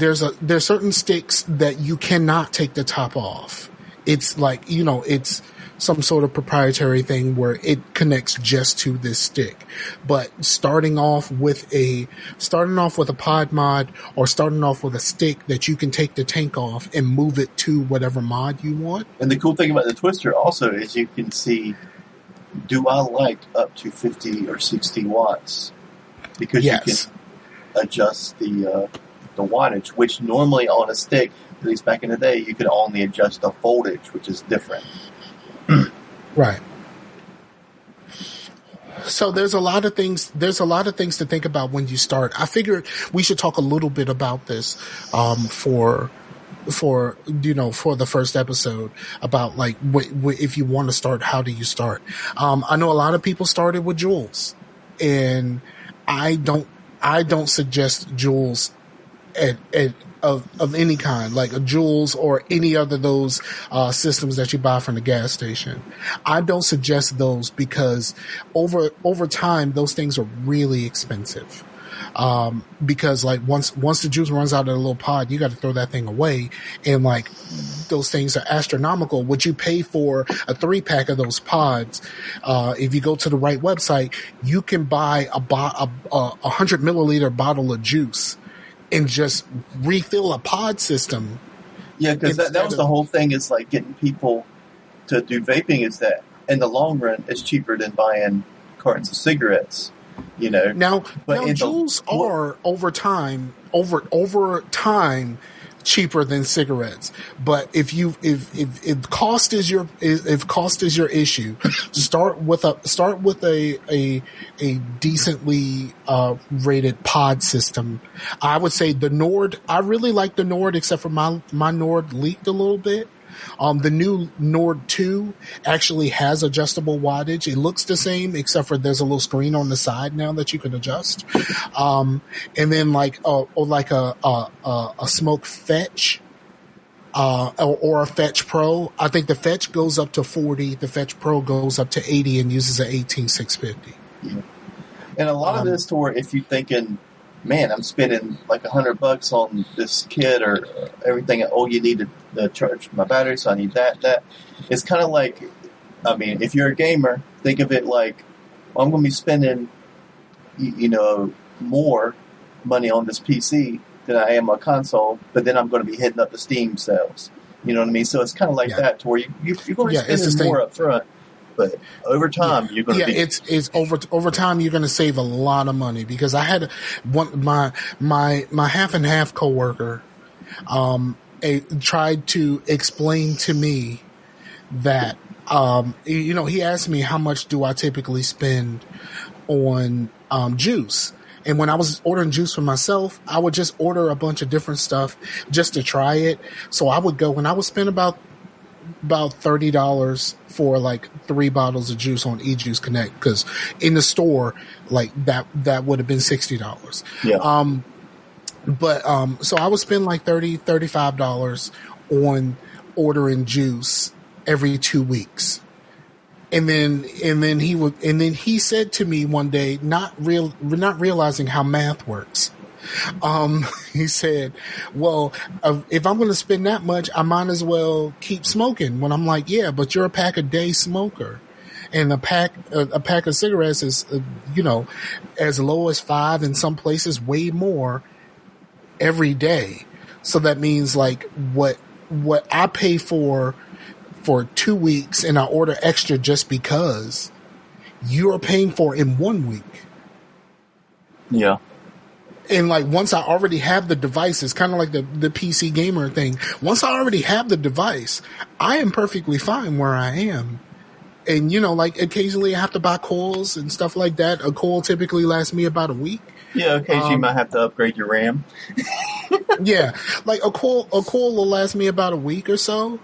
certain sticks that you cannot take the top off. It's like, you know, it's some sort of proprietary thing where it connects just to this stick. But starting off with a pod mod, or starting off with a stick that you can take the tank off and move it to whatever mod you want. And the cool thing about the twister also is you can see, do I like up to 50 or 60 watts? Because you can adjust the wattage, which normally on a stick, at least back in the day, you could only adjust the voltage, which is different. Right. So there's a lot of things to think about when you start. I figured we should talk a little bit about this for the first episode, about like if you want to start, how do you start? I know a lot of people started with Joules, and I don't suggest Joules of any kind, like a Joules or any other those systems that you buy from the gas station. I don't suggest those because over time those things are really expensive. Because like once the juice runs out of the little pod, you got to throw that thing away, and like those things are astronomical. What you pay for a 3-pack of those pods, if you go to the right website, you can buy a 100 milliliter bottle of juice and just refill a pod system. Yeah, because that was the whole thing, is like getting people to do vaping, is that in the long run it's cheaper than buying cartons of cigarettes. You know, now Joules are over time cheaper than cigarettes. But if cost is your issue, start with a decently rated pod system. I would say the Nord. I really like the Nord, except for my Nord leaked a little bit. The new Nord 2 actually has adjustable wattage. It looks the same, except for there's a little screen on the side now that you can adjust. And then like a Smoke Fetch, or a Fetch Pro. I think the Fetch goes up to 40. The Fetch Pro goes up to 80 and uses an 18650. Yeah. And a lot of this, to where if you're thinking, man, I'm spending like $100 on this kit or everything. Oh, you need to charge my battery, so I need that. It's kind of like, I mean, if you're a gamer, think of it like, well, I'm going to be spending, more money on this PC than I am on console, but then I'm going to be hitting up the Steam sales. You know what I mean? So it's kind of like that, to where you're going to spend more up front. But over time, you're going to be... it's over time, you're going to save a lot of money, because I had my half and half coworker tried to explain to me that he asked me, how much do I typically spend on juice? And when I was ordering juice for myself, I would just order a bunch of different stuff just to try it. So I would go, and I would spend about $30 for like 3 bottles of juice on eJuice Connect, because in the store, like that would have been $60. Yeah. So I would spend like $35 on ordering juice every 2 weeks. And then he said to me one day, not realizing how math works. He said, well, if I'm going to spend that much, I might as well keep smoking. When I'm like, yeah, but you're a pack a day smoker. And a pack of cigarettes is, as low as 5, in some places way more every day. So that means like what I pay for 2 weeks and I order extra just because, you're paying for in 1 week. Yeah. And like, once I already have the device, it's kind of like the PC gamer thing. Once I already have the device, I am perfectly fine where I am. And, like occasionally I have to buy coils and stuff like that. A coil typically lasts me about a week. Yeah, occasionally you might have to upgrade your RAM. Yeah. Like a coil will last me about a week or so.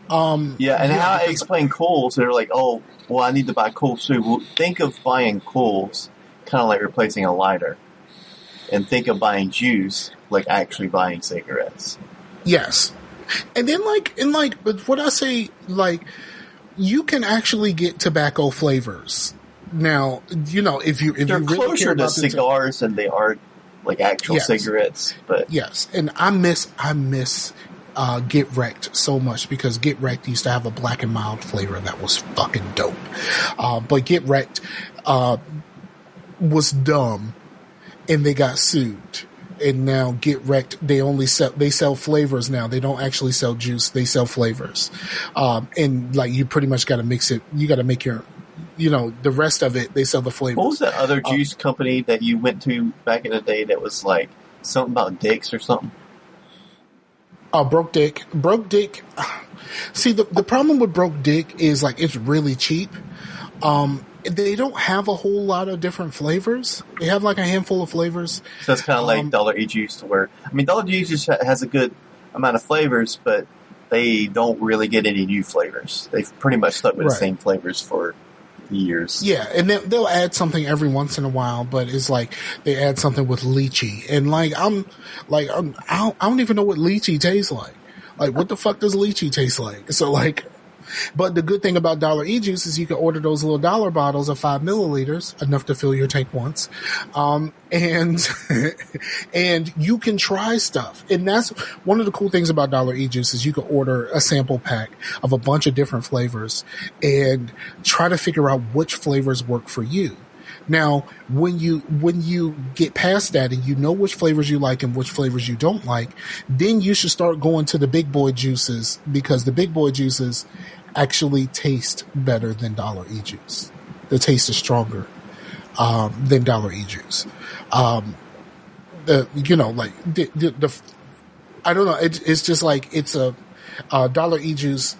How I explain coils, they're like, oh, well, I need to buy coils too. Well, think of buying coils kind of like replacing a lighter. And think of buying juice like actually buying cigarettes. Yes. And then but what I say, like, you can actually get tobacco flavors. Now, if you they're really closer care about to cigars than they are like actual cigarettes. But yes, and I miss Get Wrecked so much, because Get Wrecked used to have a black and mild flavor that was fucking dope. But Get Wrecked was dumb, and they got sued. And now Get Wrecked, they sell flavors now. They don't actually sell juice. They sell flavors. And like, you pretty much got to mix it. You got to make your, the rest of it, they sell the flavors. What was that other juice company that you went to back in the day that was like something about dicks or something? Broke Dick. See, the problem with Broke Dick is like, it's really cheap. They don't have a whole lot of different flavors. They have like a handful of flavors. So it's kind of like Dollar E Juice, to where, Dollar E Juice has a good amount of flavors, but they don't really get any new flavors. They've pretty much stuck with the same flavors for years. Yeah, and they'll add something every once in a while, but it's like they add something with lychee, and I don't even know what lychee tastes like. Like, what the fuck does lychee taste like? So like. But the good thing about Dollar E-Juice is you can order those little dollar bottles of 5 milliliters, enough to fill your tank once. And you can try stuff. And that's one of the cool things about Dollar E-Juice is you can order a sample pack of a bunch of different flavors and try to figure out which flavors work for you. Now, when you get past that and you know which flavors you like and which flavors you don't like, then you should start going to the big boy juices, because the big boy juices actually taste better than Dollar E-Juice. The taste is stronger than Dollar E-Juice. I don't know. It's just like, it's a Dollar E-Juice.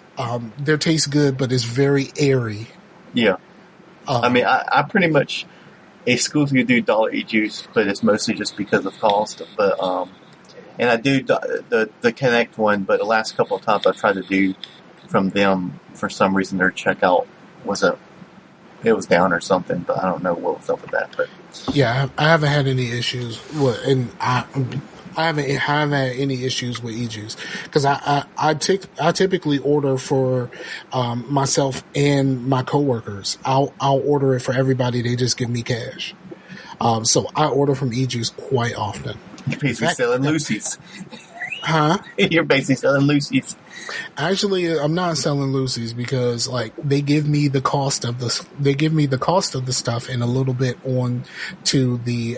Their taste good, but it's very airy. Yeah. I pretty much exclusively do Dollar E-Juice, but it's mostly just because of cost. But and I do the Connect one, but the last couple of times I tried to do from them, for some reason their checkout was down or something. But I don't know what was up with that. But yeah, I haven't had any issues and I haven't had any issues with E-Juice, because I typically order for myself and my coworkers. I'll order it for everybody. They just give me cash. So I order from E-Juice quite often. You're basically selling Lucy's. Huh? You're basically selling Lucy's. Actually, I'm not selling Lucy's, because like they give me the cost of the stuff and a little bit onto the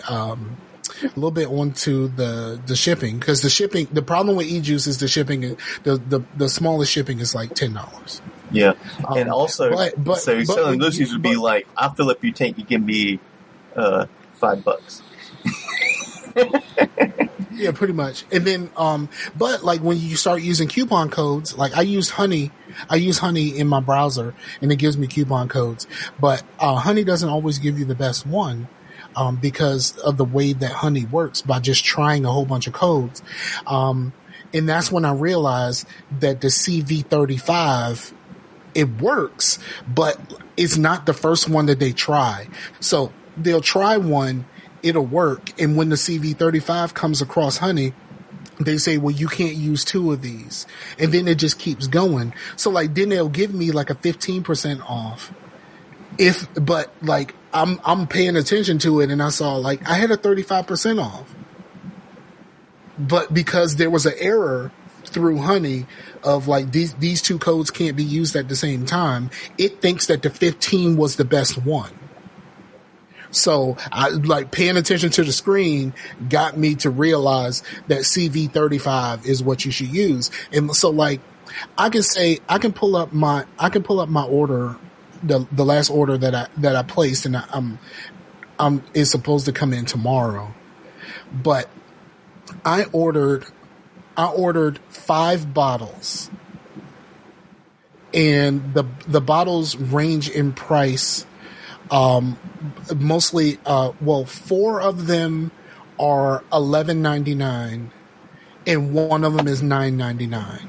shipping, because the problem with E-Juice is the shipping. The smallest shipping is like $10. Yeah, and also, so selling Lucy's would be like, I'll fill up your tank, you give me $5. Yeah, pretty much. And then, but like when you start using coupon codes, like I use Honey in my browser and it gives me coupon codes, but Honey doesn't always give you the best one. Because of the way that Honey works, by just trying a whole bunch of codes. And that's when I realized that the CV35, it works, but it's not the first one that they try. So they'll try one, it'll work. And when the CV35 comes across Honey, they say, well, you can't use 2 of these. And then it just keeps going. So like, then they'll give me like a 15% off But like I'm paying attention to it, and I saw like I had a 35% off, but because there was an error through Honey of like these two codes can't be used at the same time, it thinks that the 15 was the best one. So I like paying attention to the screen got me to realize that CV35 is what you should use. And so like I can pull up my order, the last order that I placed, and I'm is supposed to come in tomorrow. But I ordered 5 bottles, and the bottles range in price. Mostly, 4 of them are $11.99, and 1 of them is $9.99.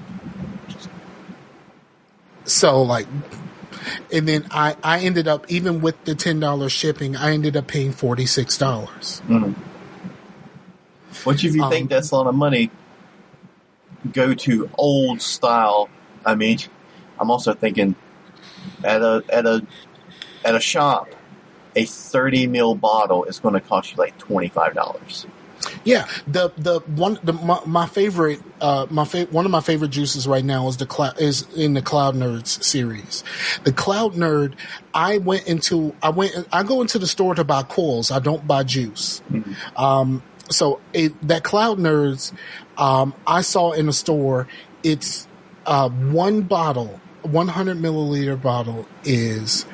So like, and then I ended up, even with the $10 shipping, I ended up paying $46. Mm. Which, if you think that's a lot of money, go to old style. I mean, I'm also thinking at a shop, a 30 ml bottle is going to cost you like $25. Yeah, my favorite one of my favorite juices right now is in the Cloud Nerds series. The Cloud Nerd, I go into the store to buy coils. I don't buy juice. Mm-hmm. So that Cloud Nerds, I saw in the store. It's one bottle, 100 milliliter bottle is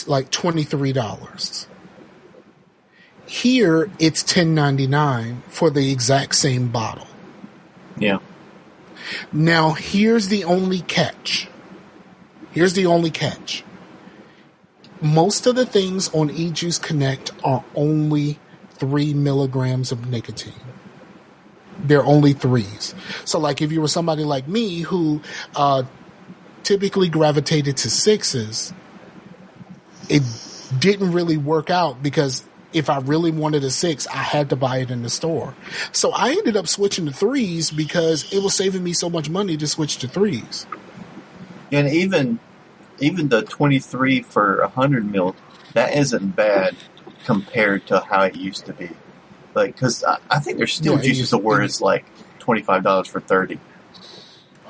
like $23. Here, it's $10.99 for the exact same bottle. Yeah. Now, here's the only catch. Most of the things on eJuice Connect are only 3 milligrams of nicotine. They're only 3s. So, like, if you were somebody like me who typically gravitated to 6s, it didn't really work out because if I really wanted a 6, I had to buy it in the store. So I ended up switching to 3s because it was saving me so much money to switch to 3s. And even the 23 for 100 mil, that isn't bad compared to how it used to be. Like, because I think there's still juices where it's like $25 for 30.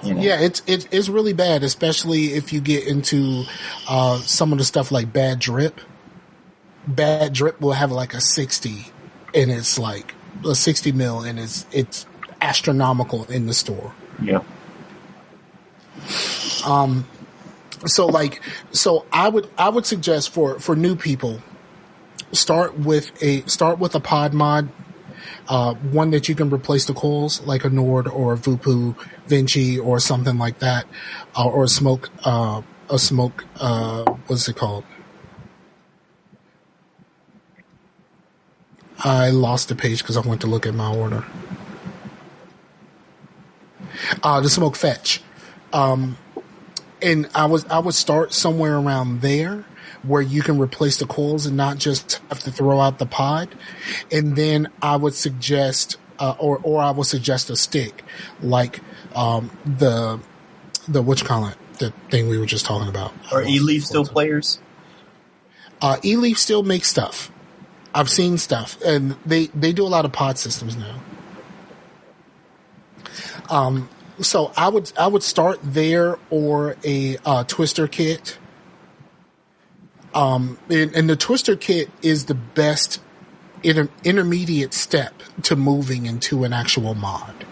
You know? Yeah, it's really bad, especially if you get into some of the stuff like Bad Drip. Bad Drip will have like a 60, and it's like a 60 mil, and it's astronomical in the store. Yeah. So I would suggest for new people, start with a pod mod. One that you can replace the coils, like a Nord or a Vupu Vinci or something like that, or a smoke, what's it called? I lost the page because I went to look at my order. The Smoke Fetch. And I would start somewhere around there where you can replace the coils and not just have to throw out the pod. And then I would suggest, or I would suggest a stick, like the whatchamacallit, the thing we were just talking about. Are eLeaf still players? eLeaf still makes stuff. I've seen stuff, and they do a lot of pod systems now. So I would start there, or a twister kit. And the twister kit is the best intermediate step to moving into an actual mod,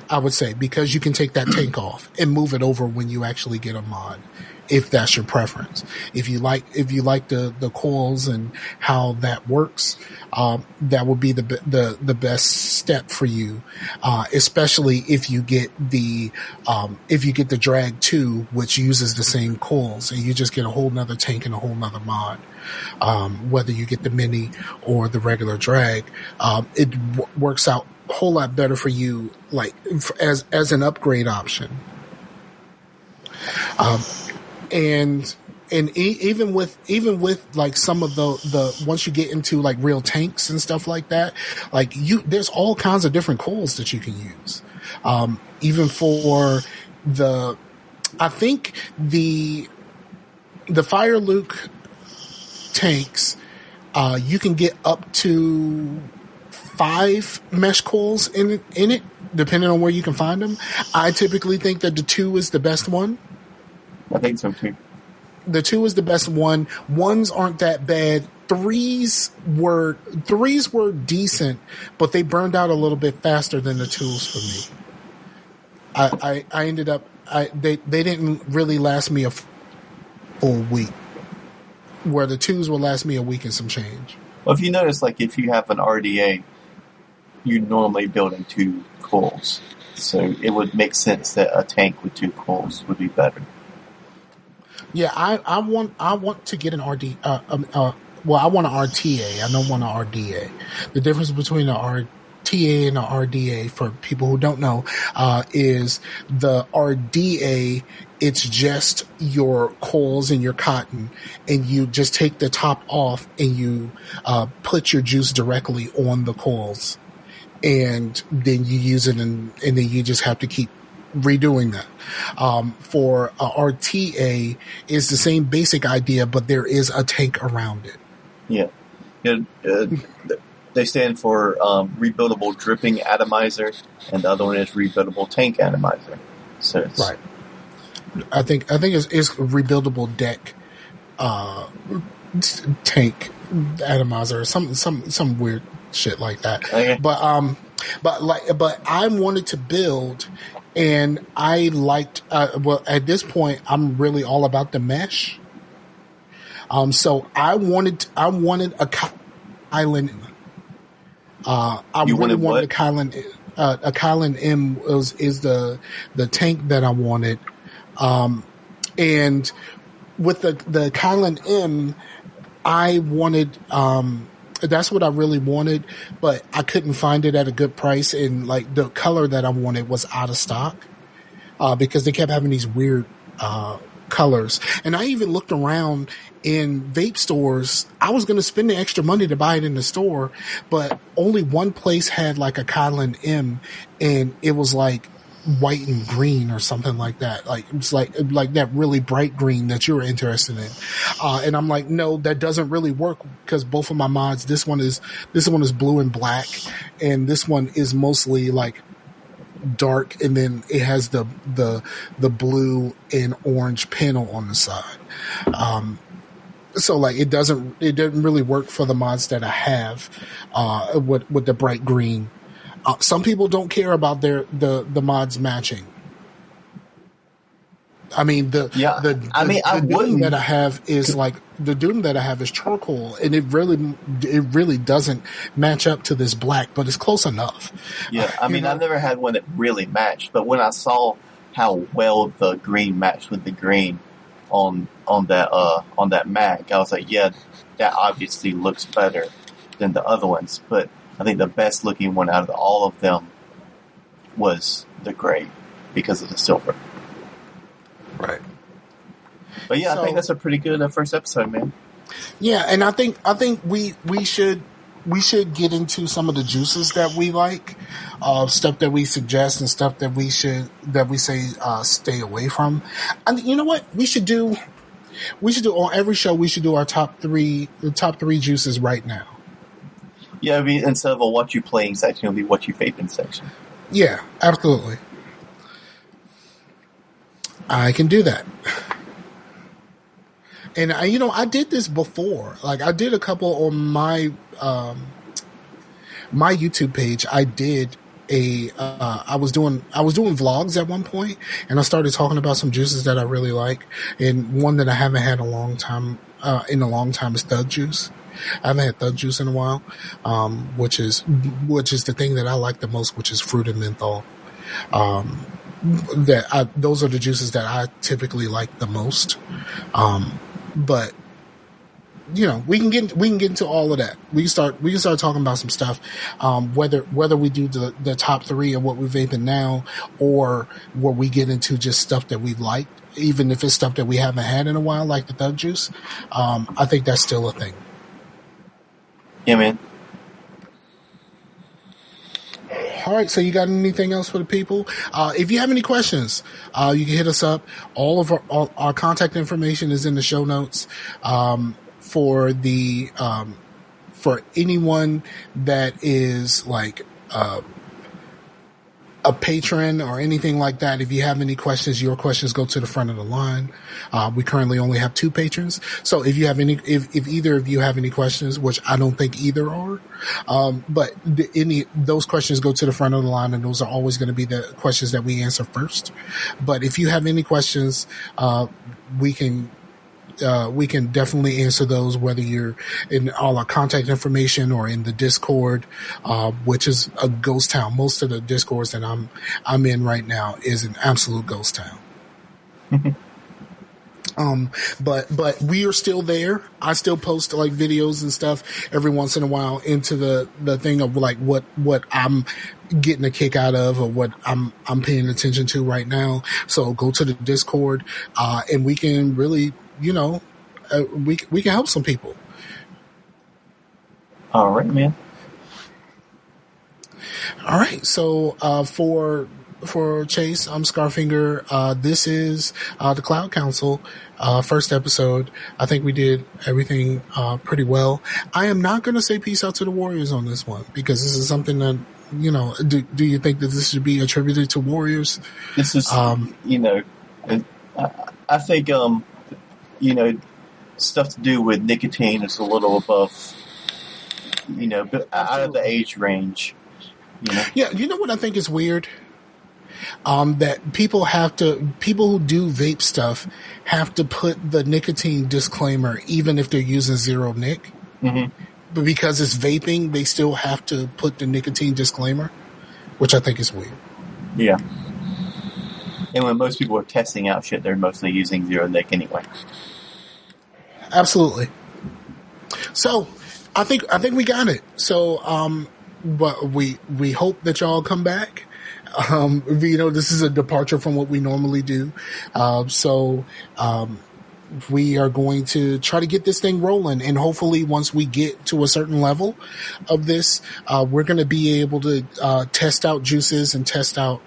I would say, because you can take that tank off and move it over when you actually get a mod, if that's your preference. If you like the coils and how that works, that would be the best step for you, especially if you get the Drag 2, which uses the same coils, and you just get a whole nother tank and a whole nother mod. Whether you get the mini or the regular Drag, it works out a whole lot better for you, like as an upgrade option. And even with like some of the once you get into like real tanks and stuff like that, like there's all kinds of different coils that you can use. Even for I think the Fire Luke tanks, you can get up to 5 mesh coils in it, depending on where you can find them. I typically think that the 2 is the best one. I think so too. The 2 is the best one. 1s aren't that bad. 3s were decent, but they burned out a little bit faster than the 2s for me. I ended up they didn't really last me a full week, where the 2s will last me a week and some change. Well, if you notice, like if you have an RDA, you normally build in 2 coils, so it would make sense that a tank with 2 coils would be better. Yeah, I want to get an RD. Well, I want an RTA. I don't want an RDA. The difference between an RTA and an RDA, for people who don't know, is the RDA. It's just your coils and your cotton, and you just take the top off and you put your juice directly on the coils, and then you use it, and then you just have to keep redoing that. For RTA, is the same basic idea, but there is a tank around it. Yeah. They stand for rebuildable dripping atomizer, and the other one is rebuildable tank atomizer. So it's, right. I think it's rebuildable deck tank atomizer, or some weird shit like that. Okay. But I wanted to build. And I liked, well, at this point, I'm really all about the mesh. So I wanted a Kylan. I really wanted a Kylan. A Kylan M is the tank that I wanted. And with the Kylan M, I wanted, that's what I really wanted, but I couldn't find it at a good price, and like the color that I wanted was out of stock, because they kept having these weird colors. And I even looked around in vape stores. I was going to spend the extra money to buy it in the store, but only one place had like a Kylan M, and it was like white and green or something like that. Like it's like that really bright green that you're interested in. And I'm like, no, that doesn't really work, because both of my mods, this one is blue and black, and this one is mostly like dark, and then it has the blue and orange panel on the side. So like it doesn't really work for the mods that I have with the bright green. Some people don't care about the mods matching. I mean, the doom that I have is like, the doom that I have is charcoal, and it really doesn't match up to this black, but it's close enough. Yeah, I mean, I've never had one that really matched, but when I saw how well the green matched with the green on that mag, I was like, yeah, that obviously looks better than the other ones. But I think the best looking one out of all of them was the gray, because of the silver. Right. But yeah, I think that's a pretty good first episode, man. Yeah, and I think we should get into some of the juices that we like, stuff that we suggest, and stuff that we say stay away from. And you know what we should do? We should do on every show. We should do our top three juices right now. Yeah, I mean, instead of a what you playing section, it'll be what you vaping section. Yeah, absolutely. I can do that. And I did this before. Like I did a couple on my my YouTube page. I did I was doing vlogs at one point, and I started talking about some juices that I really like. And one that I haven't had in a long time is Thug Juice. I haven't had Thug Juice in a while, which is the thing that I like the most, which is fruit and menthol. Those are the juices that I typically like the most. But we can get into all of that. We can start talking about some stuff. Whether we do the top 3 of what we're vaping now, or where we get into just stuff that we like, even if it's stuff that we haven't had in a while, like the Thug Juice. I think that's still a thing. Yeah, man. All right. So you got anything else for the people? If you have any questions, you can hit us up. All of our contact information is in the show notes. For anyone that is like, a patron or anything like that, if you have any questions, your questions go to the front of the line. We currently only have 2 patrons. So if you have if either of you have any questions, which I don't think either are, but those questions go to the front of the line, and those are always going to be the questions that we answer first. But if you have any questions, we can definitely answer those, whether you're in all our contact information or in the Discord, which is a ghost town. Most of the Discords that I'm in right now is an absolute ghost town. But we are still there. I still post like videos and stuff every once in a while into the thing of like what I'm getting a kick out of, or what I'm paying attention to right now. So go to the Discord, and we can really, we can help some people. All right, man. All right. So, for Chase, I'm Scarfinger. This is, the Cloud Council, first episode. I think we did everything, pretty well. I am not going to say peace out to the Warriors on this one, because this is something that, do you think that this should be attributed to Warriors? This is, I think, stuff to do with nicotine is a little above, but out of the age range. Yeah, you know what I think is weird? That people who do vape stuff have to put the nicotine disclaimer, even if they're using zero nic. Mm-hmm. But because it's vaping, they still have to put the nicotine disclaimer, which I think is weird. Yeah. And when most people are testing out shit, they're mostly using zero nic anyway. Absolutely. So, I think we got it. So, but we hope that y'all come back. This is a departure from what we normally do. We are going to try to get this thing rolling, and hopefully once we get to a certain level of this, we're going to be able to, test out juices and test out,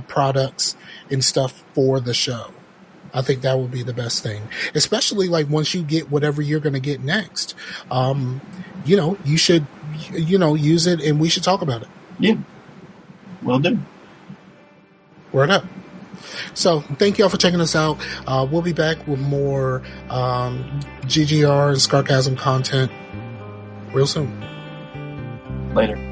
products and stuff for the show. I think that would be the best thing, especially like once you get whatever you're going to get next. You should, use it, and we should talk about it. Yeah. Will do. Word up. So thank y'all for checking us out. We'll be back with more GGR and Scarcasm content real soon. Later.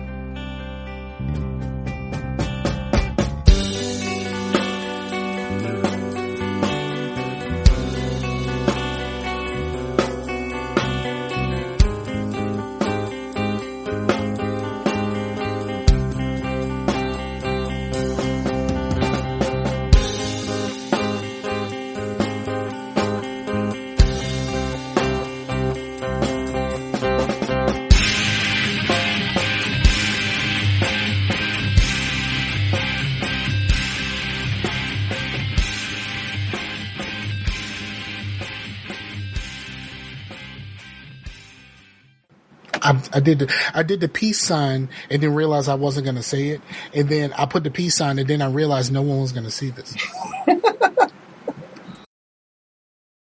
I did the peace sign and then realized I wasn't going to say it. And then I put the peace sign and then I realized no one was going to see this.